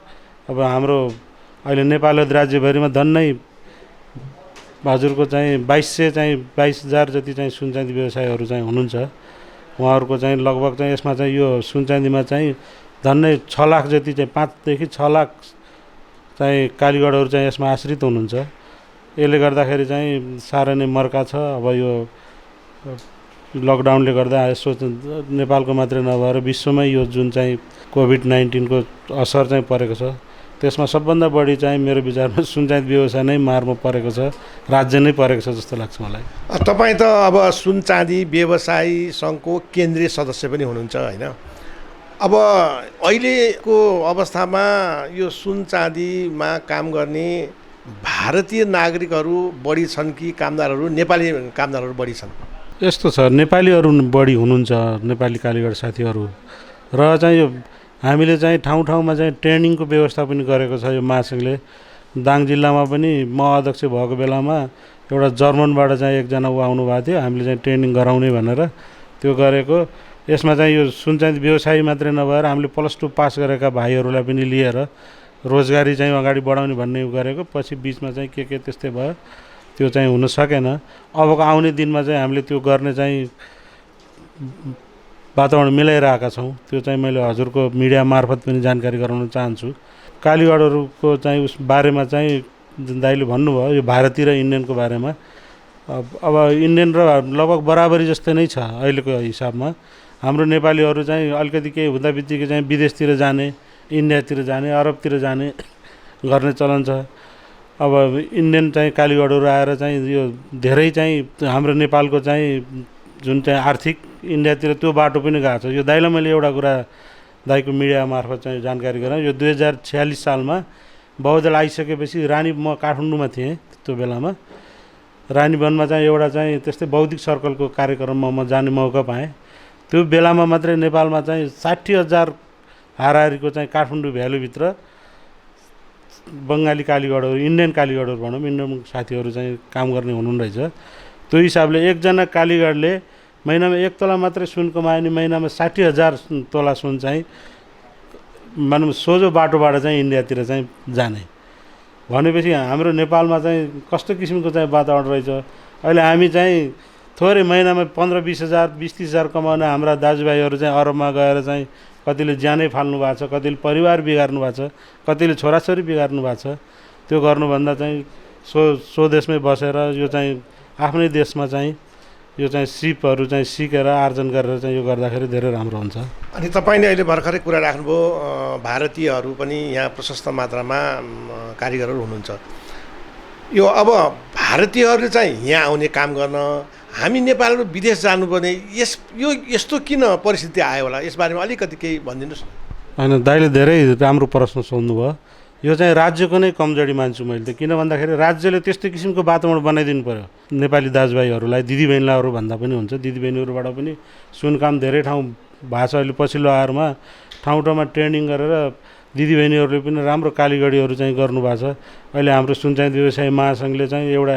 अब हाम्रो अहिले नेपाल राज्यभरिमा धन्नै हजुरको चाहिँ 22,000 जति चाहिँ सुन चाँदी व्यवसायीहरू चाहिँ हुनुहुन्छ। उहाँहरूको चाहिँ लगभग चाहिँ यसमा चाहिँ यो सुन चाँदीमा चाहिँ धन्नै 6 लाख जति चाहिँ 5 देखि 6 लाख चाहिँ कारिगरहरू चाहिँ यसमा आश्रित हुनुहुन्छ। यसले गर्दाखेरि चाहिँ साह्रै नै मर्का छ। अब यो लकडाउनले गर्दा यसो नेपालको मात्रै नभएर विश्वमै यो जुन चाहिँ कोभिड-19 को असर चाहिँ परेको छ, त्यसमा सबभन्दा बढी चाहिँ मेरो विचारमा सुन चाँदी व्यवसाय नै मारमा परेको छ, राज्य नै परेको छ जस्तो लाग्छ मलाई। तपाईँ त अब सुन चाँदी व्यवसायी सङ्घको केन्द्रीय सदस्य पनि हुनुहुन्छ होइन? अब अहिलेको अवस्थामा यो सुन चाँदीमा काम गर्ने भारतीय नागरिकहरू बढी छन् कि कामदारहरू, नेपाली कामदारहरू बढी छन्? यस्तो छ, नेपालीहरू बढी हुनुहुन्छ, नेपाली कारिगर साथीहरू। र चाहिँ यो हामीले चाहिँ ठाउँ ठाउँमा चाहिँ ट्रेनिङको व्यवस्था पनि गरेको छ। यो महासङ्घले दाङ जिल्लामा पनि म अध्यक्ष भएको बेलामा एउटा जर्मनबाट चाहिँ एकजना ऊ आउनुभएको थियो, हामीले चाहिँ ट्रेनिङ गराउने भनेर त्यो गरेको। यसमा चाहिँ यो सुन चाँदी व्यवसायी मात्रै नभएर हामीले +2 पास गरेका भाइहरूलाई पनि लिएर रोजगारी चाहिँ अगाडि बढाउने भन्ने गरेको। पछि बिचमा चाहिँ के त्यस्तै भयो, त्यो चाहिँ हुन सकेन। अबको आउने दिनमा चाहिँ हामीले त्यो गर्ने चाहिँ वातावरण मिलाइरहेका छौँ। त्यो चाहिँ मैले हजुरको मिडिया मार्फत पनि जानकारी गराउन चाहन्छु। कालिगडहरूको चाहिँ उस बारेमा चाहिँ दाइले भन्नुभयो यो भारतीय र इन्डियनको बारेमा। अब इन्डियन र लगभग बराबरी जस्तै नै छ अहिलेको हिसाबमा। हाम्रो नेपालीहरू चाहिँ अलिकति केही हुँदा बित्तिकै चाहिँ विदेशतिर जाने, इन्डियातिर जाने, अरबतिर जाने गर्ने चलन छ। अब इन्डियन चाहिँ कालिगडहरू आएर चाहिँ यो धेरै चाहिँ हाम्रो नेपालको चाहिँ जुन चाहिँ आर्थिक इन्डियातिर त्यो बाटो पनि गएको छ। यो दाइलाई मैले एउटा कुरा दाइको मिडिया मार्फत चाहिँ जानकारी गराएँ। यो 2046 सालमा बहुदल आइसकेपछि म काठमाडौँमा थिएँ त्यो बेलामा। रानीवनमा चाहिँ एउटा चाहिँ त्यस्तै बौद्धिक सर्कलको कार्यक्रममा म जाने मौका पाएँ। त्यो बेलामा मात्रै नेपालमा चाहिँ 60,000 हाराहारीको चाहिँ काठमाडौँ भ्यालीभित्र बङ्गाली कालिगडहरू, इन्डियन कालिगडहरू भनौँ, इन्डियन साथीहरू चाहिँ काम गर्ने हुनुहुँदैछ। त्यो हिसाबले एकजना कालिगडले महिनामा 1 तोला मात्रै सुन कमायो भने महिनामा 60,000 तोला सुन चाहिँ मानौँ सोझो बाटोबाट चाहिँ इन्डियातिर चाहिँ जाने भनेपछि हाम्रो नेपालमा चाहिँ कस्तो किसिमको चाहिँ वातावरण रहेछ। अहिले हामी चाहिँ थोरै महिनामा 15-20 हजार 20-30 हजार कमाउने हाम्रा दाजुभाइहरू चाहिँ अरबमा गएर चाहिँ कतिले ज्यानै फाल्नु भएको छ, कतिले परिवार बिगार्नु भएको छ, कतिले छोराछोरी बिगार्नु भएको छ। त्यो गर्नुभन्दा चाहिँ स्वदेशमै बसेर यो चाहिँ आफ्नै देशमा चाहिँ यो चाहिँ सिपहरू चाहिँ सिकेर आर्जन गरेर चाहिँ यो गर्दाखेरि धेरै राम्रो हुन्छ। अनि तपाईँले अहिले भर्खरै कुरा राख्नुभयो भारतीयहरू पनि यहाँ प्रशस्त मात्रामा कारिगरहरू हुनुहुन्छ। यो अब भारतीयहरूले चाहिँ यहाँ आउने काम गर्न हामी नेपालबाट विदेश जानुपर्ने यस्तो किन परिस्थिति आयो होला, यसबारेमा अलिकति केही भनिदिनुहोस् न। होइन, दाइले धेरै राम्रो प्रश्न सोध्नुभयो। यो चाहिँ राज्यको नै कमजोरी मान्छु मैले त। किन भन्दाखेरि राज्यले त्यस्तो किसिमको वातावरण बनाइदिनु पऱ्यो नेपाली दाजुभाइहरूलाई, दिदीबहिनीहरू भन्दा पनि हुन्छ। दिदीबहिनीहरूबाट पनि सुन काम धेरै ठाउँ भएको छ। अहिले पछिल्लो आहारमा ठाउँ ठाउँमा ट्रेनिङ गरेर दिदीबहिनीहरूले पनि राम्रो कालिगडीहरू चाहिँ गर्नुभएको छ। अहिले हाम्रो सुन चाँदी व्यवसायी महासङ्घले चाहिँ एउटा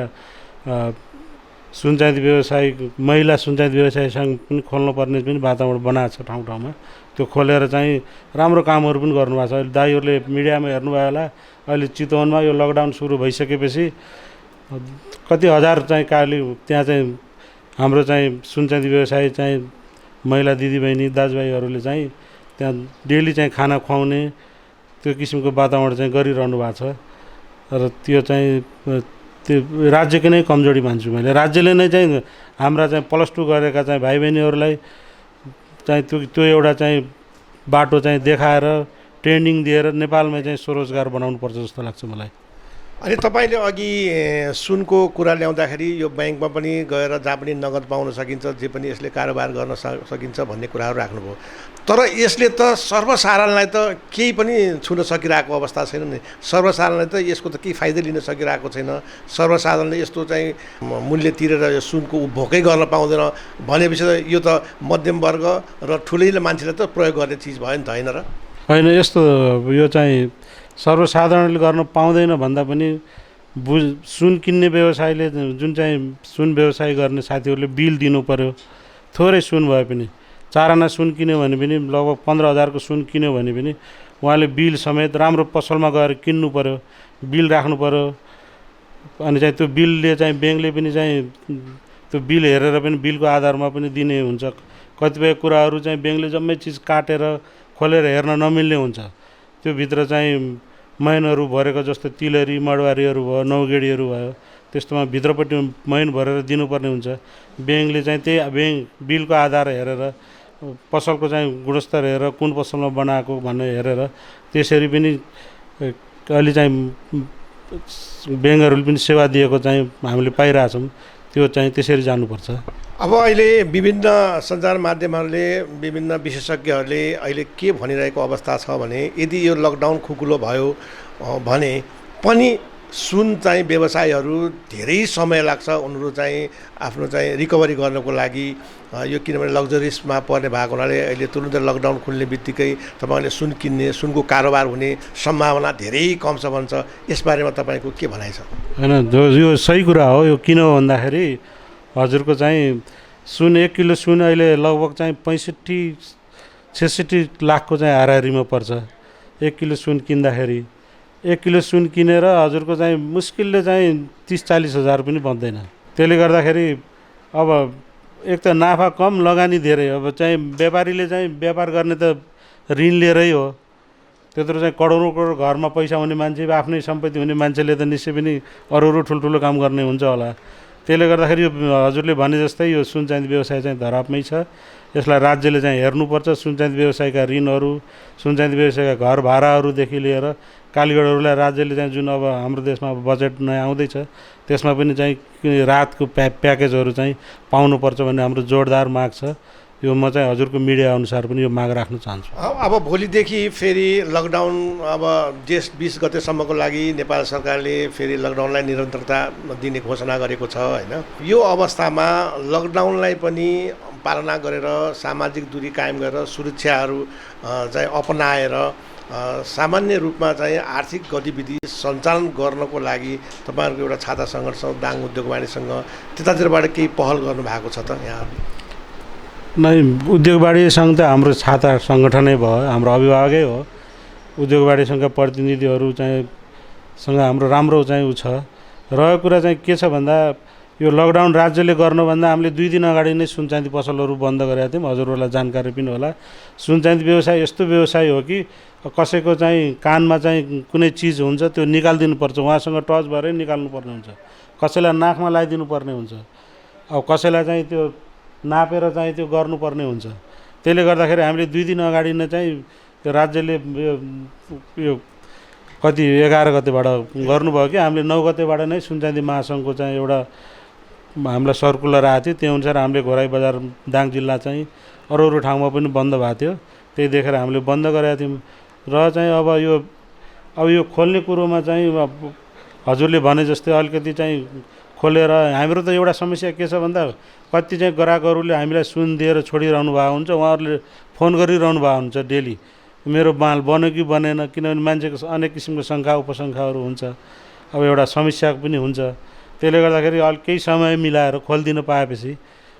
सुन चाँदी व्यवसाय महिला सुन चाँदी व्यवसाय सङ्घ पनि खोल्नुपर्ने पनि वातावरण बनाएको छ ठाउँ ठाउँमा। त्यो खोलेर चाहिँ राम्रो कामहरू पनि गर्नुभएको छ। अहिले दाइहरूले मिडियामा हेर्नुभयो होला, अहिले चितवनमा यो लकडाउन सुरु भइसकेपछि कति हजार चाहिँ त्यहाँ चाहिँ हाम्रो चाहिँ सुन चाँदी व्यवसाय चाहिँ महिला दिदीबहिनी दाजुभाइहरूले चाहिँ त्यहाँ डेली चाहिँ खाना खुवाउने, त्यो किसिमको वातावरण चाहिँ गरिरहनु भएको छ र त्यो चाहिँ त्यो राज्यकै नै कमजोरी मान्छु मैले। राज्यले नै चाहिँ हाम्रा चाहिँ +2 गरेका चाहिँ भाइ बहिनीहरूलाई चाहिँ त्यो एउटा चाहिँ बाटो चाहिँ देखाएर ट्रेनिङ दिएर नेपालमै चाहिँ स्वरोजगार बनाउनुपर्छ जस्तो लाग्छ मलाई। अनि तपाईँले अघि सुनको कुरा ल्याउँदाखेरि यो ब्याङ्कमा पनि गएर जहाँ पनि नगद पाउन सकिन्छ, जे पनि यसले कारोबार गर्न सकिन्छ भन्ने कुराहरू राख्नुभयो। तर यसले त सर्वसाधारणलाई त केही पनि छुन सकिरहेको अवस्था छैन नि। सर्वसाधारणले त यसको त केही फाइदा लिन सकिरहेको छैन। सर्वसाधारणले यस्तो चाहिँ मूल्य तिरेर यो सुनको उपभोगै गर्न पाउँदैन भनेपछि त यो त मध्यम वर्ग र ठुलै मान्छेले त प्रयोग गर्ने चिज भयो नि त, होइन र? होइन, यस्तो यो चाहिँ सर्वसाधारणले गर्न पाउँदैन भन्दा पनि सुन किन्ने व्यवसायले जुन चाहिँ सुन व्यवसाय गर्ने साथीहरूले बिल दिनु पर्यो। थोरै सुन भए पनि 4 आना सुन किन्यो भने पनि लगभग 15,000 को सुन किन्यो भने पनि उहाँले बिल समेत राम्रो पसलमा गएर किन्नु पर्यो, बिल राख्नु पर्यो। अनि चाहिँ त्यो बिलले चाहिँ ब्याङ्कले पनि चाहिँ त्यो बिल हेरेर पनि बिलको आधारमा पनि दिने हुन्छ। कतिपय कुराहरू चाहिँ ब्याङ्कले जम्मै चिज काटेर खोलेर हेर्न नमिल्ने हुन्छ। त्यो भित्र चाहिँ मैनहरू भरेको जस्तो तिलहरी मडवारीहरू भयो, नौगेडीहरू भयो, त्यस्तोमा भित्रपट्टि मैन भरेर दिनुपर्ने हुन्छ। ब्याङ्कले चाहिँ त्यही बिलको आधार हेरेर पसलको चाहिँ गुणस्तर हेरेर कुन पसलमा बनाएको भनेर हेरेर त्यसरी पनि अहिले चाहिँ ब्याङ्कहरूले पनि सेवा दिएको चाहिँ हामीले पाइरहेछौँ। त्यो चाहिँ त्यसरी जानुपर्छ। अब अहिले विभिन्न सञ्चार माध्यमहरूले विभिन्न विशेषज्ञहरूले अहिले के भनिरहेको अवस्था छ भने यदि यो लकडाउन खुकुलो भयो भने पनि सुन चाहिँ व्यवसायहरू धेरै समय लाग्छ उनीहरू चाहिँ आफ्नो चाहिँ रिकभरी गर्नको लागि। यो किनभने लग्जरिसमा पर्ने भएको हुनाले अहिले तुरुन्तै लकडाउन खुल्ने बित्तिकै तपाईँले सुन किन्ने, सुनको कारोबार हुने सम्भावना धेरै कम छ भन्छ। यसबारेमा तपाईँको के भनाइ छ? होइन, यो सही कुरा हो। यो किन भन्दाखेरि हजुरको चाहिँ सुन 1 किलो सुन अहिले लगभग चाहिँ 65-66 लाखको चाहिँ हाराहारीमा पर्छ। 1 किलो सुन किन्दाखेरि 1 किलो सुन किनेर हजुरको चाहिँ मुस्किलले चाहिँ 30-40 हजार पनि बन्दैन। त्यसले गर्दाखेरि अब एक त नाफा कम, लगानी धेरै। अब चाहिँ व्यापारीले चाहिँ व्यापार गर्ने त ऋण लिएरै हो। त्यत्रो चाहिँ करोडौँ करोड घरमा पैसा हुने मान्छे, आफ्नै सम्पत्ति हुने मान्छेले त निश्चय पनि अरू ठुल्ठुलो काम गर्ने हुन्छ होला। त्यसले गर्दाखेरि यो हजुरले भने जस्तै यो सुन चाँदी व्यवसाय चाहिँ धरापमै छ। यसलाई राज्यले चाहिँ हेर्नुपर्छ। सुन चाँदी व्यवसायका ऋणहरू, सुन चाँदी व्यवसायका घर भाडाहरूदेखि लिएर कालीगढहरूलाई राज्यले चाहिँ जुन अब हाम्रो देशमा बजेट नयाँ आउँदैछ त्यसमा पनि चाहिँ राहतको प्याकेजहरू चाहिँ पाउनुपर्छ भन्ने हाम्रो जोडदार माग छ। यो म चाहिँ हजुरको मिडिया अनुसार पनि यो माग राख्न चाहन्छु। अब भोलिदेखि फेरि लकडाउन अब जेठ 20 गतेसम्मको लागि नेपाल सरकारले फेरि लकडाउनलाई निरन्तरता दिने घोषणा गरेको छ, होइन? यो अवस्थामा लकडाउनलाई पनि पालना गरेर सामाजिक दूरी कायम गरेर सुरक्षाहरू चाहिँ अपनाएर सामान्य रूपमा चाहिँ आर्थिक गतिविधि सञ्चालन गर्नको लागि तपाईँहरूको एउटा छाता सङ्गठन दाङ उद्योग वाणिज्यसँग त्यतातिरबाट केही पहल गर्नुभएको छ त? यहाँ नै उद्योग वाणिज्य सङ्घ त हाम्रो छाता सङ्गठनै भयो, हाम्रो अभिभावकै हो। उद्योग वाणिज्य सङ्घका प्रतिनिधिहरू चाहिँ सँग हाम्रो राम्रो चाहिँ उ छ। रहेको कुरा चाहिँ के छ भन्दा यो लकडाउन राज्यले गर्नुभन्दा हामीले 2 दिन अगाडि नै सुन चाँदी पसलहरू बन्द गरेका थियौँ। हजुरहरूलाई जानकारी पनि होला। सुन चाँदी व्यवसाय यस्तो व्यवसाय हो कि कसैको चाहिँ कानमा चाहिँ कुनै चिज हुन्छ त्यो निकालिदिनुपर्छ, उहाँसँग टच भएरै निकाल्नुपर्ने हुन्छ। कसैलाई नाकमा लगाइदिनु पर्ने हुन्छ, अब कसैलाई चाहिँ त्यो नापेर चाहिँ त्यो गर्नुपर्ने हुन्छ। त्यसले गर्दाखेरि हामीले 2 दिन अगाडि नै चाहिँ त्यो राज्यले यो कति 11 गतेबाट गर्नुभयो कि हामीले 9 गतेबाट नै सुन चाँदी महासङ्घको चाहिँ एउटा हामीलाई सर्कुलर आएको थियो। त्यही अनुसार हामीले घोराई बजार दाङ जिल्ला चाहिँ अरू ठाउँमा पनि बन्द भएको थियो। त्यही देखेर हामीले बन्द गरेका थियौँ। र चाहिँ अब यो खोल्ने कुरोमा चाहिँ हजुरले भने जस्तै अलिकति चाहिँ खोलेर हाम्रो त एउटा समस्या के छ भन्दा कति चाहिँ ग्राहकहरूले हामीलाई सुन दिएर छोडिरहनु भएको हुन्छ। उहाँहरूले फोन गरिरहनु भएको हुन्छ डेली, मेरो माल बन्यो कि बनेन, किनभने मान्छेको अनेक किसिमको शङ्का उपशङ्काहरू हुन्छ। अब एउटा समस्या पनि हुन्छ। त्यसले गर्दाखेरि केही समय मिलाएर खोलिदिन पाएपछि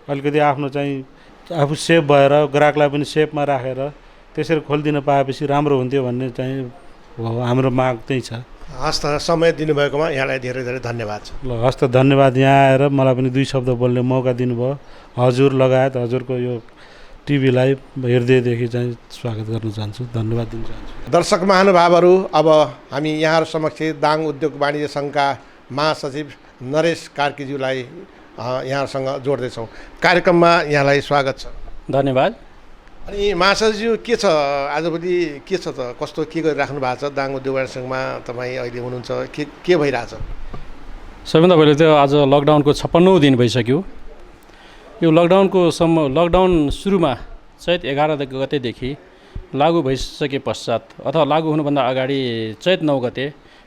अलिकति आफ्नो चाहिँ आफू सेफ भएर ग्राहकलाई पनि सेफमा राखेर त्यसरी खोलिदिन पाएपछि राम्रो हुन्थ्यो भन्ने चाहिँ हो हाम्रो माग त्यही छ। हस् त, समय दिनुभएकोमा यहाँलाई धेरै धेरै धन्यवाद छ। ल हस् त, धन्यवाद। यहाँ आएर मलाई पनि 2 शब्द बोल्ने मौका दिनुभयो। हजुर लगायत हजुरको यो टिभीलाई हृदयदेखि चाहिँ स्वागत गर्न चाहन्छु, धन्यवाद दिन चाहन्छु। दर्शक महानुभावहरू, अब हामी यहाँहरू समक्ष दाङ उद्योग वाणिज्य सङ्घका महासचिव नरेश कार्कीज्यूलाई यहाँहरूसँग जोड्दैछौँ। कार्यक्रममा यहाँलाई स्वागत छ। धन्यवाद। अनि महासचिवज्यू के छ आजभोलि, के छ त, कस्तो के गरिराख्नु भएको छ दाङ उद्योग वाणिज्य सङ्घमा तपाईँ अहिले हुनुहुन्छ, के भइरहेछ? सबैभन्दा पहिले त आज लकडाउनको 56औं दिन भइसक्यो। यो लकडाउन सुरुमा चैत 11 गतेदेखि लागू भइसके पश्चात अथवा लागू हुनुभन्दा अगाडि चैत 9 गते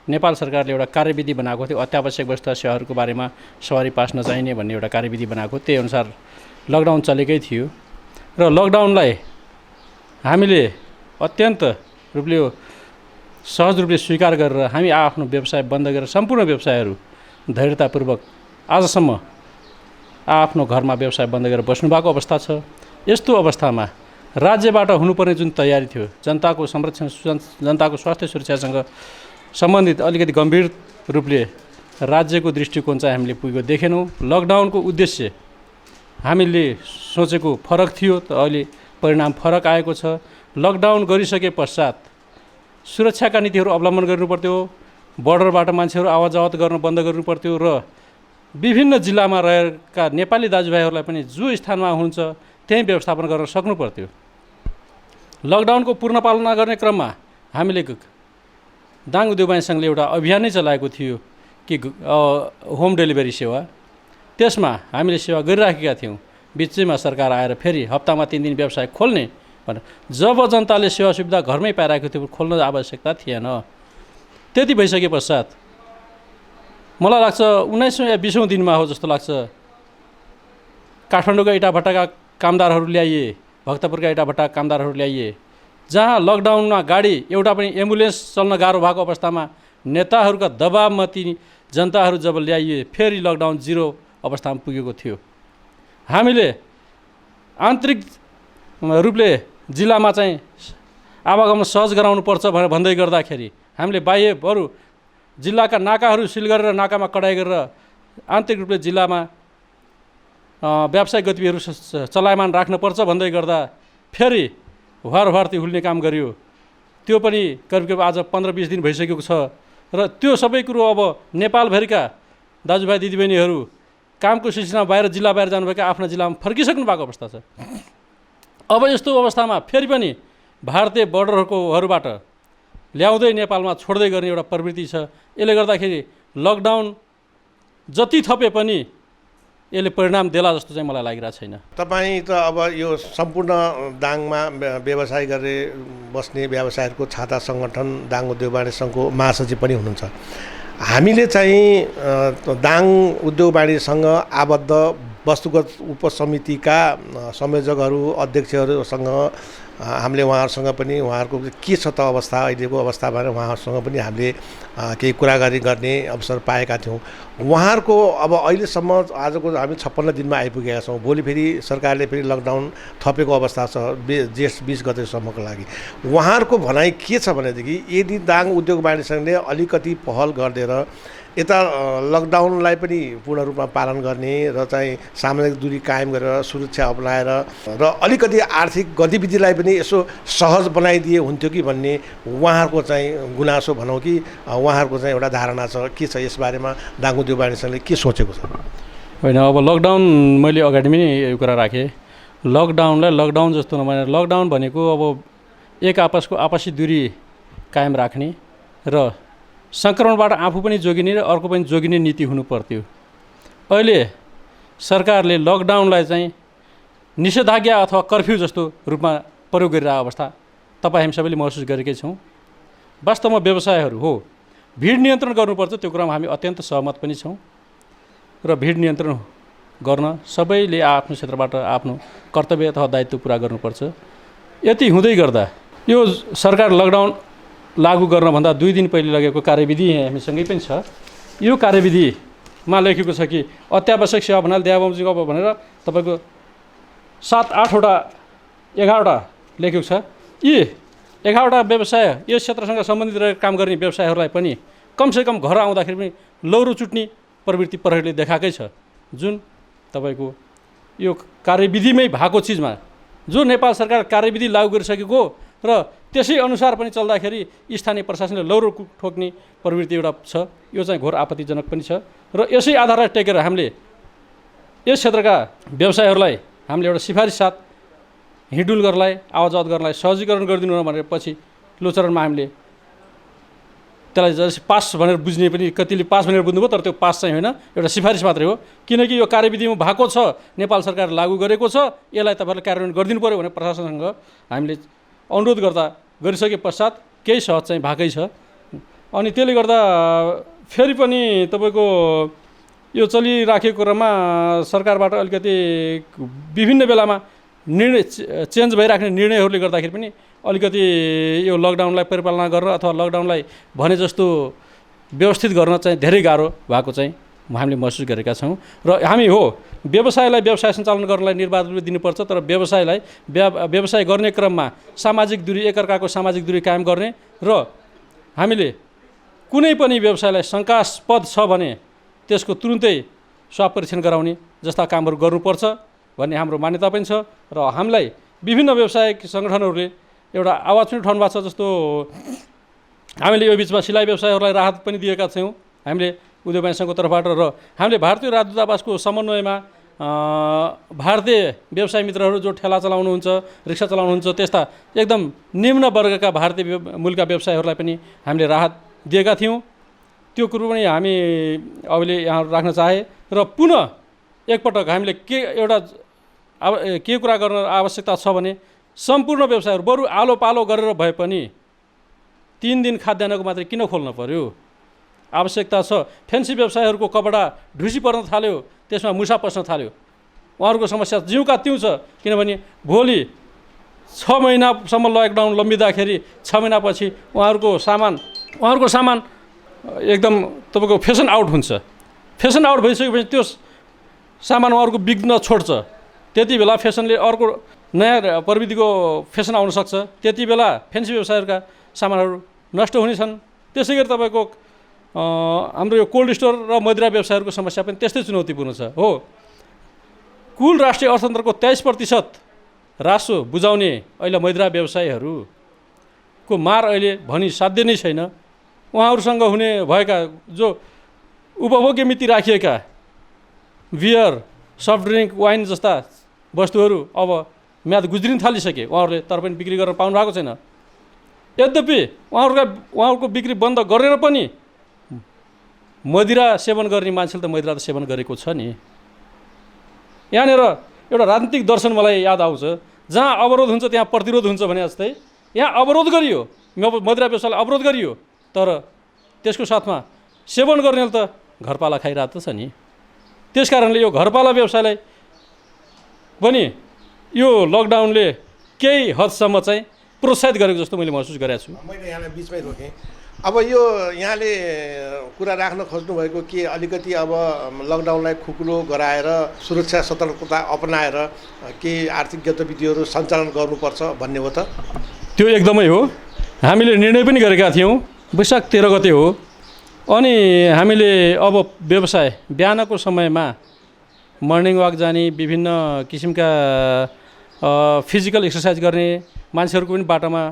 नेपाल सरकारले एउटा कार्यविधि बनाएको थियो। अत्यावश्यक वस्तु सेवाहरूको बारेमा सवारी पास नचाहिने भन्ने एउटा कार्यविधि बनाएको, त्यही अनुसार लकडाउन चलेकै थियो। र लकडाउनलाई हामीले अत्यन्त रूपले सहज रूपले स्वीकार गरेर हामी आफ्नो व्यवसाय बन्द गरेर सम्पूर्ण व्यवसायहरू धैर्यतापूर्वक आजसम्म आफ्नो घरमा व्यवसाय बन्द गरेर बस्नुभएको अवस्था छ। यस्तो अवस्थामा राज्यबाट हुनुपर्ने जुन तयारी थियो, जनताको संरक्षण, जनताको स्वास्थ्य सुरक्षासँग सम्बन्धित अलिकति गम्भीर रूपले राज्यको दृष्टिकोण चाहिँ हामीले पुगेको देखेनौँ। लकडाउनको उद्देश्य हामीले सोचेको फरक थियो, त अहिले परिणाम फरक आएको छ। लकडाउन गरिसके पश्चात सुरक्षाका नीतिहरू अवलम्बन गर्नुपर्थ्यो, बोर्डरबाट मान्छेहरू आवाज जावत गर्न बन्द गर्नुपर्थ्यो र विभिन्न जिल्लामा रहेका नेपाली दाजुभाइहरूलाई पनि जो स्थानमा हुनुहुन्छ त्यहीँ व्यवस्थापन गर्न सक्नुपर्थ्यो। लकडाउनको पूर्ण पालना गर्ने क्रममा हामीले दाङ उद्योग वाणिज्य सङ्घले एउटा अभियान नै चलाएको थियो कि होम डेलिभरी सेवा। त्यसमा हामीले सेवा गरिराखेका थियौँ। बिचैमा सरकार आएर फेरि हप्तामा 3 दिन व्यवसाय खोल्ने भनेर, जब जनताले सेवा सुविधा घरमै पाइरहेको थियो खोल्न आवश्यकता थिएन। त्यति भइसके पश्चात मलाई लाग्छ 19औं या 20औं दिनमा हो जस्तो लाग्छ, काठमाडौँका इटाभट्टाका कामदारहरू ल्याइए, भक्तपुरका इटाभट्टाका कामदारहरू ल्याइए, जहाँ लकडाउनमा गाडी एउटा पनि एम्बुलेन्स चल्न गाह्रो भएको अवस्थामा नेताहरूका दबावमा ती जनताहरू जब ल्याइए फेरि लकडाउन 0 अवस्थामा पुगेको थियो। हामीले आन्तरिक रूपले जिल्लामा चाहिँ आवागमन सहज गराउनुपर्छ भनेर भन्दै गर्दाखेरि हामीले बाह्य बरु जिल्लाका नाकाहरू सिल गरेर नाकामा कडाइ गरेर आन्तरिक रूपले जिल्लामा व्यावसायिक गतिविधिहरू चलायमान राख्नुपर्छ भन्दै गर्दा फेरि वारती हुल्ने काम गरियो। त्यो पनि करिब आज 15-20 दिन भइसकेको छ र त्यो सबै कुरो अब नेपालभरिका दाजुभाइ दिदीबहिनीहरू कामको सिलसिलामा बाहिर जिल्ला बाहिर जानुभएका आफ्ना जिल्लामा फर्किसक्नु भएको अवस्था छ। अब यस्तो अवस्थामा फेरि पनि भारतीय बोर्डरहरूबाट ल्याउँदै नेपालमा छोड्दै गर्ने एउटा प्रवृत्ति छ। यसले गर्दाखेरि लकडाउन जति थपे पनि यसले परिणाम देला जस्तो चाहिँ मलाई लागिरहेको छैन। तपाईँ त अब यो सम्पूर्ण दाङमा व्यवसाय गरेर बस्ने व्यवसायहरूको छाता सङ्गठन दाङ उद्योग वाणिज्य सङ्घको महासचिव पनि हुनुहुन्छ। हामीले चाहिँ दाङ उद्योग वाणिज्य सङ्घ आबद्ध वस्तुगत उपसमितिका संयोजकहरू अध्यक्षहरूसँग हामीले उहाँहरूसँग पनि उहाँहरूको के छ त अवस्था, अहिलेको अवस्था भनेर उहाँहरूसँग पनि हामीले केही कुराकानी गर्ने अवसर पाएका थियौँ। उहाँहरूको अब अहिलेसम्म आजको हामी 56 दिनमा आइपुगेका छौँ। भोलि फेरि सरकारले फेरि लकडाउन थपेको अवस्था छ जेठ 20 गतेसम्मको लागि। उहाँहरूको भनाइ के छ भनेदेखि यदि दाङ उद्योग वाणिज्य सङ्घले अलिकति पहल गरिदिएर यता लकडाउनलाई पनि पूर्ण रूपमा पालन गर्ने र चाहिँ सामाजिक दूरी कायम गरेर सुरक्षा अपनाएर र अलिकति आर्थिक गतिविधिलाई पनि यसो सहज बनाइदिए हुन्थ्यो कि भन्ने उहाँहरूको चाहिँ गुनासो भनौँ कि उहाँहरूको चाहिँ एउटा धारणा छ। के छ यसबारेमा दाङ उद्योग वाणिज्य सङ्घले के सोचेको छ? होइन, अब लकडाउन मैले अगाडि पनि यो कुरा राखेँ। लकडाउनलाई लकडाउन जस्तो नभएर लकडाउन भनेको अब एक आपसी दूरी कायम राख्ने र सङ्क्रमणबाट आफू पनि जोगिने र अर्को पनि जोगिने नीति हुनुपर्थ्यो। अहिले सरकारले लकडाउनलाई चाहिँ निषेधाज्ञा अथवा कर्फ्यू जस्तो रूपमा प्रयोग गरिरहेको अवस्था तपाईँ हामी सबैले महसुस गरेकै छौँ। वास्तवमा व्यवसायहरू हो भिड नियन्त्रण गर्नुपर्छ, त्यो कुरामा हामी अत्यन्त सहमत पनि छौँ र भिड नियन्त्रण गर्न सबैले आफ्नो क्षेत्रबाट आफ्नो कर्तव्य अथवा दायित्व पुरा गर्नुपर्छ। यति हुँदै गर्दा यो सरकार लकडाउन लागू गर्नभन्दा 2 दिन पहिले लगेको कार्यविधि हामीसँगै पनि छ। यो कार्यविधिमा लेखेको छ कि अत्यावश्यक सेवा भन्नाले देहाबमोजिम भनेर तपाईँको 7-8वटा 11वटा लेखेको छ। यी 11वटा व्यवसाय यस क्षेत्रसँग सम्बन्धित रहेर काम गर्ने व्यवसायहरूलाई पनि कमसेकम घर आउँदाखेरि पनि लौरो चुट्ने प्रवृत्ति प्रहरीले देखाएकै छ। जुन तपाईँको यो कार्यविधिमै भएको चिजमा जो नेपाल सरकार कार्यविधि लागू गरिसकेको र त्यसै अनुसार पनि चल्दाखेरि स्थानीय प्रशासनले लौरो ठोक्ने प्रवृत्ति एउटा छ। यो चाहिँ घोर आपत्तिजनक पनि छ र यसै आधारलाई टेकेर हामीले यस क्षेत्रका व्यवसायहरूलाई हामीले एउटा सिफारिस साथ हिँडुल गर्नलाई आवाजावत गर्नलाई सहजीकरण गरिदिनु भनेर पछि लोचरणमा हामीले त्यसलाई जसरी पास भनेर बुझ्ने पनि कतिले पास भनेर बुझ्नुभयो, तर त्यो पास चाहिँ होइन, एउटा सिफारिस मात्रै हो। किनकि यो कार्यविधिमा भएको छ, नेपाल सरकार लागू गरेको छ, यसलाई तपाईँहरूले कार्यान्वयन गरिदिनु पऱ्यो भने प्रशासनसँग हामीले अनुरोध गर्दा गरिसके पश्चात केही सहज चाहिँ भएकै छ। अनि त्यसले गर्दा फेरि पनि तपाईँको यो चलिराखेको क्रममा सरकारबाट अलिकति विभिन्न बेलामा निर्णय चेन्ज भइराख्ने निर्णयहरूले गर्दाखेरि पनि अलिकति यो लकडाउनलाई परिपालना गर्न अथवा लकडाउनलाई भने जस्तो व्यवस्थित गर्न चाहिँ धेरै गाह्रो भएको चाहिँ हामीले महसुस गरेका छौँ। र हामी हो व्यवसायलाई व्यवसाय सञ्चालन गर्नलाई निर्वाध रूपले दिनुपर्छ, तर व्यवसायलाई व्यवसाय गर्ने क्रममा सामाजिक दूरी, एकअर्काको सामाजिक दूरी कायम गर्ने र हामीले कुनै पनि व्यवसायलाई शङ्कास्पद छ भने त्यसको तुरुन्तै स्वाब परीक्षण गराउने जस्ता कामहरू गर्नुपर्छ भन्ने हाम्रो मान्यता पनि छ। र हामीलाई विभिन्न व्यावसायिक सङ्गठनहरूले एउटा आवाज पनि उठाउनु भएको छ। जस्तो हामीले यो बिचमा सिलाइ व्यवसायहरूलाई राहत पनि दिएका थियौँ हामीले उद्योग वाणिज्य सङ्घको तर्फबाट। र हामीले भारतीय राजदूतावासको समन्वयमा भारतीय व्यवसाय मित्रहरू जो ठेला चलाउनुहुन्छ, रिक्सा चलाउनुहुन्छ, त्यस्ता एकदम निम्न वर्गका भारतीय मूलका व्यवसायहरूलाई पनि हामीले राहत दिएका थियौँ। त्यो कुरो पनि हामी अहिले यहाँ राख्न चाहे। र पुनः एकपटक हामीले के कुरा गर्न आवश्यकता छ भने सम्पूर्ण व्यवसायहरू बरु आलो पालो गरेर भए पनि 3 दिन खाद्यान्नको मात्रै किन खोल्न पर्यो? आवश्यकता छ। फेन्सी व्यवसायहरूको कपडा ढुसी पर्न थाल्यो, त्यसमा मुसा पस्न थाल्यो, उहाँहरूको समस्या जिउका तिउँ छ। किनभने भोलि 6 महिनासम्म लकडाउन लम्बिँदाखेरि 6 महिनापछि उहाँहरूको सामान एकदम तपाईँको फेसन आउट हुन्छ। फेसन आउट भइसकेपछि त्यो सामान उहाँहरूको बिग्न छोड्छ। त्यति बेला फेसनले अर्को नयाँ प्रविधिको फेसन आउन सक्छ। त्यति बेला फेन्सी व्यवसायहरूका सामानहरू नष्ट हुनेछन्। त्यसै गरी तपाईँको हाम्रो यो कोल्ड स्टोर र मदिरा व्यवसायहरूको समस्या पनि त्यस्तै चुनौतीपूर्ण छ। हो कुल राष्ट्रिय अर्थतन्त्रको 23% रासो बुझाउने अहिले मदिरा व्यवसायीहरूको मार अहिले भनी साध्य नै छैन। उहाँहरूसँग हुने भएका जो उपभोग्य मिति राखिएका बियर, सफ्ट ड्रिङ्क, वाइन जस्ता वस्तुहरू अब म्याद गुज्रिन थालिसके उहाँहरूले, तर पनि बिक्री गर्न पाउनु भएको छैन। यद्यपि उहाँहरूको बिक्री बन्द गरेर पनि मदिरा सेवन गर्ने मान्छेले त मदिरा त सेवन गरेको छ नि। यहाँनिर एउटा राजनीतिक दर्शन मलाई याद आउँछ, जहाँ अवरोध हुन्छ त्यहाँ प्रतिरोध हुन्छ भने जस्तै यहाँ अवरोध गरियो, मदिरा व्यवसायलाई अवरोध गरियो, तर त्यसको साथमा सेवन गर्नेले त घरपाला खाइरहेको छ नि। त्यस कारणले यो घरपाला व्यवसायलाई पनि यो लकडाउनले केही हदसम्म चाहिँ प्रोत्साहित गरेको जस्तो मैले महसुस गरेको छु। मैले यहाँलाई बिचमै रोकेँ। अब यो यहाँले कुरा राख्न खोज्नुभएको कि अलिकति अब लकडाउनलाई खुकुलो गराएर सुरक्षा सतर्कता अपनाएर केही आर्थिक गतिविधिहरू सञ्चालन गर्नुपर्छ भन्ने हो त? त्यो एकदमै हो। हामीले निर्णय पनि गरेका थियौँ, वैशाख 13 गते हो। अनि हामीले अब व्यवसाय बिहानको समयमा मर्निङ वाक जाने, विभिन्न किसिमका फिजिकल एक्सर्साइज गर्ने मान्छेहरूको पनि बाटोमा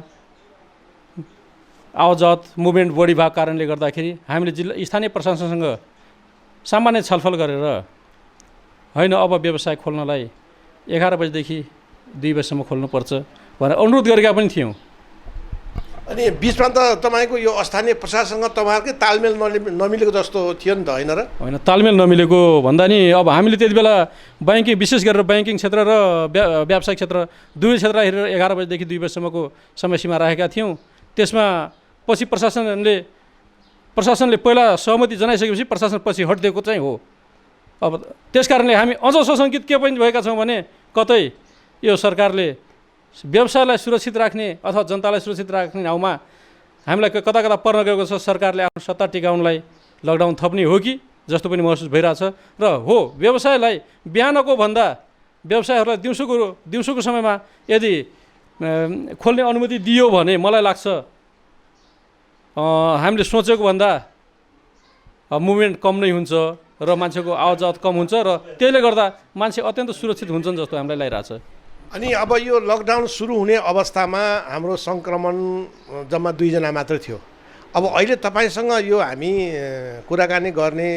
आवाजात मुभमेन्ट बढी भएको कारणले गर्दाखेरि हामीले स्थानीय प्रशासनसँग सामान्य छलफल गरेर होइन अब व्यवसाय खोल्नलाई 11 बजेदेखि 2 बजेसम्म खोल्नुपर्छ भनेर अनुरोध गरेका पनि थियौँ। अनि बिचमा त तपाईँको यो स्थानीय प्रशासनसँग तपाईँहरूकै तालमेल नमिलेको जस्तो थियो नि त, होइन र? होइन, तालमेल नमिलेको भन्दा नि अब हामीले त्यति बेला ब्याङ्किङ, विशेष गरेर ब्याङ्किङ क्षेत्र र व्यावसायिक क्षेत्र दुवै क्षेत्र हेरेर 11 बजेदेखि 2 बजेसम्मको समय सीमा राखेका थियौँ। त्यसमा पछि प्रशासनले पहिला सहमति जनाइसकेपछि प्रशासन पछि हटिदिएको चाहिँ हो। अब त्यस कारणले हामी अझ सशङ्कित के पनि भएका छौँ भने कतै यो सरकारले व्यवसायलाई सुरक्षित राख्ने अथवा जनतालाई सुरक्षित राख्ने ठाउँमा हामीलाई कता कता पर्न गएको छ। सरकारले आफ्नो सत्ता टिकाउनलाई लकडाउन थप्ने हो कि जस्तो पनि महसुस भइरहेछ। र हो व्यवसायलाई बिहानको भन्दा व्यवसायहरूलाई दिउँसोको समयमा यदि खोल्ने अनुमति दियो भने मलाई लाग्छ हामीले सोचेको भन्दा मुभमेन्ट कम नै हुन्छ र मान्छेको आवाजात कम हुन्छ र त्यसले गर्दा मान्छे अत्यन्त सुरक्षित हुन्छन् जस्तो हामीलाई लागिरहेछ। अनि अब यो लकडाउन सुरु हुने अवस्थामा हाम्रो सङ्क्रमण जम्मा 2 जना मात्र थियो। अब अहिले तपाईँसँग यो हामी कुराकानी गर्ने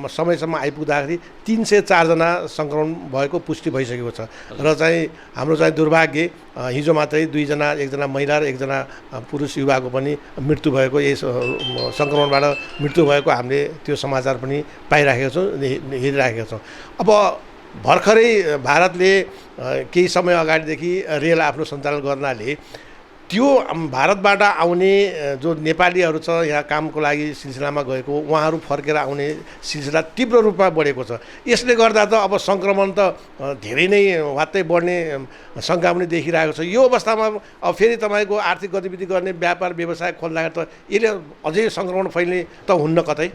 समयसम्म आइपुग्दाखेरि 304 जना सङ्क्रमण भएको पुष्टि भइसकेको छ र चाहिँ हाम्रो चाहिँ दुर्भाग्य हिजो मात्रै 2 जना, 1 जना महिला र 1 जना पुरुष युवाको पनि मृत्यु भएको, यस सङ्क्रमणबाट मृत्यु भएको हामीले त्यो समाचार पनि पाइराखेका छौँ, हेरिराखेका छौँ। अब भर्खरै भारतले केही समय अगाडिदेखि रेल आफ्नो सञ्चालन गर्नाले त्यो भारतबाट आउने जो नेपालीहरू छ यहाँ कामको लागि सिलसिलामा गएको, उहाँहरू फर्केर आउने सिलसिला तीव्र रूपमा बढेको छ। यसले गर्दा त अब सङ्क्रमण त धेरै नै वात्तै बढ्ने शङ्का पनि देखिरहेको छ। यो अवस्थामा अब फेरि तपाईँको आर्थिक गतिविधि गर्ने, व्यापार व्यवसाय खोल्दाखेरि त यसले अझै सङ्क्रमण फैल्ने त हुन्न कतै?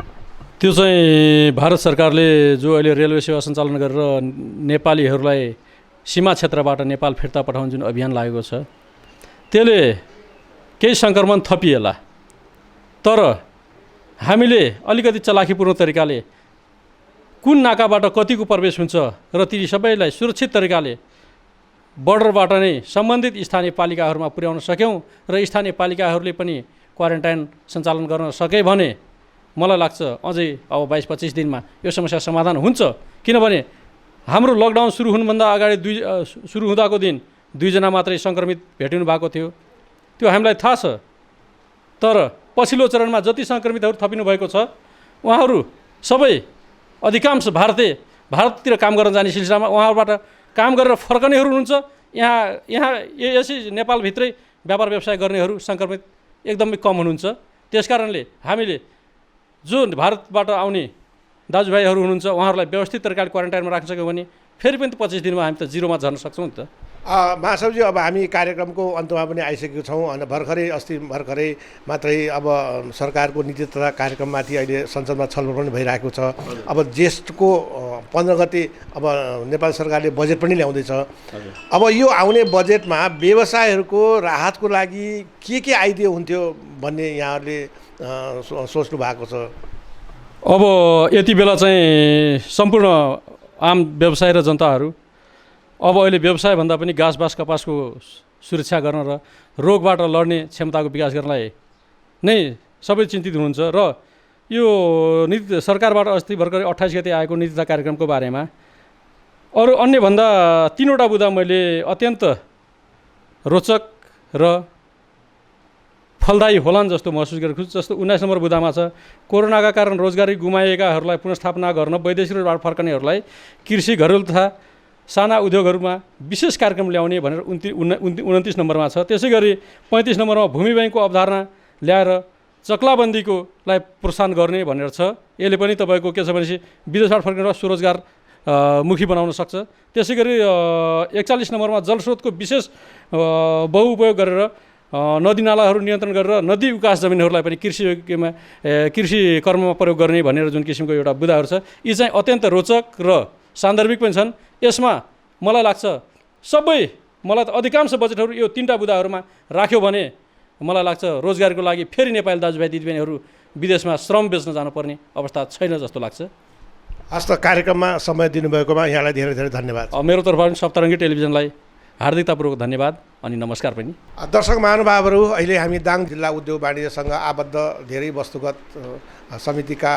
त्यो चाहिँ भारत सरकारले जो अहिले रेलवे सेवा सञ्चालन गरेर नेपालीहरूलाई सीमा क्षेत्रबाट नेपाल फिर्ता पठाउने जुन अभियान लागेको छ, त्यसले केही सङ्क्रमण थपिएला। तर हामीले अलिकति चलाखीपूर्ण तरिकाले कुन नाकाबाट कतिको प्रवेश हुन्छ र ती सबैलाई सुरक्षित तरिकाले बर्डरबाट नै सम्बन्धित स्थानीय पालिकाहरूमा पुर्याउन सक्यौँ र स्थानीय पालिकाहरूले पनि क्वारेन्टाइन सञ्चालन गर्न सके भने मलाई लाग्छ अझै अब 22-25 दिनमा यो समस्या समाधान हुन्छ। किनभने हाम्रो लकडाउन सुरु हुनुभन्दा अगाडि सुरु हुँदाको दिन 2 जना मात्रै सङ्क्रमित भेटिनु भएको थियो, त्यो हामीलाई थाहा छ। तर पछिल्लो चरणमा जति सङ्क्रमितहरू थपिनु भएको छ उहाँहरू सबै अधिकांश भारततिर काम गर्न जाने सिलसिलामा उहाँहरूबाट काम गरेर फर्कनेहरू हुनुहुन्छ। यहाँ यसै नेपालभित्रै व्यापार व्यवसाय गर्नेहरू सङ्क्रमित एकदमै कम हुनुहुन्छ। त्यसकारणले हामीले जो भारतबाट आउने दाजुभाइहरू हुनुहुन्छ उहाँहरूलाई व्यवस्थित तरिकाले क्वारेन्टाइनमा राख्न सक्यौँ भने फेरि पनि 25 दिनमा हामी त जिरोमा झर्न सक्छौँ नि त। महासवजी, अब हामी कार्यक्रमको अन्तमा पनि आइसकेको छौँ। अनि अस्ति भर्खरै मात्रै अब सरकारको नीति तथा कार्यक्रममाथि अहिले संसदमा छलफल पनि भइरहेको छ। अब ज्येष्ठको 15 गते अब नेपाल सरकारले बजेट पनि ल्याउँदैछ। अब यो आउने बजेटमा व्यवसायहरूको राहतको लागि के आइदियो हुन्थ्यो भन्ने यहाँहरूले सोच्नु भएको छ? अब यति बेला चाहिँ सम्पूर्ण आम व्यवसाय र जनताहरू अब अहिले व्यवसायभन्दा पनि घाँस कपासको सुरक्षा गर्न र रोगबाट लड्ने क्षमताको विकास गर्नलाई नै सबै चिन्तित हुनुहुन्छ। र यो नीति सरकारबाट अस्ति भर्खरै 28 गते आएको नीति तथा कार्यक्रमको बारेमा अरू अन्यभन्दा 3वटा बुँदा मैले अत्यन्त रोचक र फलदायी होलान् जस्तो महसुस गरेको छु। जस्तो 19 नम्बर बुँदामा छ, कोरोनाका कारण रोजगारी गुमाएकाहरूलाई पुनर्स्थापना गर्न वैदेशिकबाट फर्कनेहरूलाई कृषि, घरेलु तथा साना उद्योगहरूमा विशेष कार्यक्रम ल्याउने भनेर 29 नम्बरमा छ। त्यसै गरी 35 नम्बरमा भूमि ब्याङ्कको अवधारणा ल्याएर चक्लाबन्दीकोलाई प्रोत्साहन गर्ने भनेर छ। यसले पनि तपाईँको के छ भनेपछि विदेशबाट फर्किनेलाई स्वरोजगार मुखी बनाउन सक्छ। त्यसै गरी 41 नम्बरमा जलस्रोतको विशेष बहुउपयोग गरेर नदी नालाहरू नियन्त्रण गरेर नदी विकास जमिनहरूलाई पनि कृषि कर्ममा प्रयोग गर्ने भनेर जुन किसिमको एउटा बुँदाहरू छ, यी चाहिँ अत्यन्त रोचक र सान्दर्भिक पनि छन्। यसमा मलाई लाग्छ मलाई त अधिकांश बजेटहरू यो 3टा बुँदाहरूमा राख्यो भने मलाई लाग्छ रोजगारीको लागि फेरि नेपाली दाजुभाइ दिदीबहिनीहरू विदेशमा श्रम बेच्न जानुपर्ने अवस्था छैन जस्तो लाग्छ। हस् त, कार्यक्रममा समय दिनुभएकोमा यहाँलाई धेरै धेरै धन्यवाद। मेरो तर्फबाट सप्तरङ्गी टेलिभिजनलाई हार्दिकतापूर्वक धन्यवाद अनि नमस्कार पनि। दर्शक महानुभावहरू, अहिले हामी दाङ जिल्ला उद्योग वाणिज्यसँग आबद्ध धेरै वस्तुगत समितिका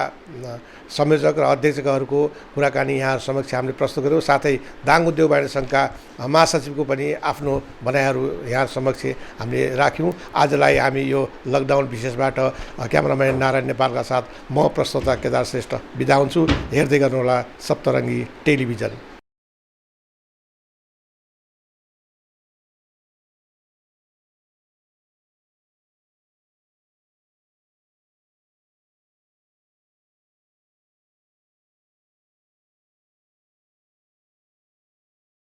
संयोजक र अध्यक्षहरूको कुराकानी यहाँ समक्ष हामीले प्रस्तुत गऱ्यौँ। साथै दाङ उद्योग वाणिज्य सङ्घका महासचिवको पनि आफ्नो भनाइहरू यहाँ समक्ष हामीले राख्यौँ। आजलाई हामी यो लकडाउन विशेषबाट क्यामेराम्यान नारायण नेपालका साथ म प्रस्तोता केदार श्रेष्ठ बिदा हुन्छु। हेर्दै गर्नुहोला सप्तरङ्गी टेलिभिजन।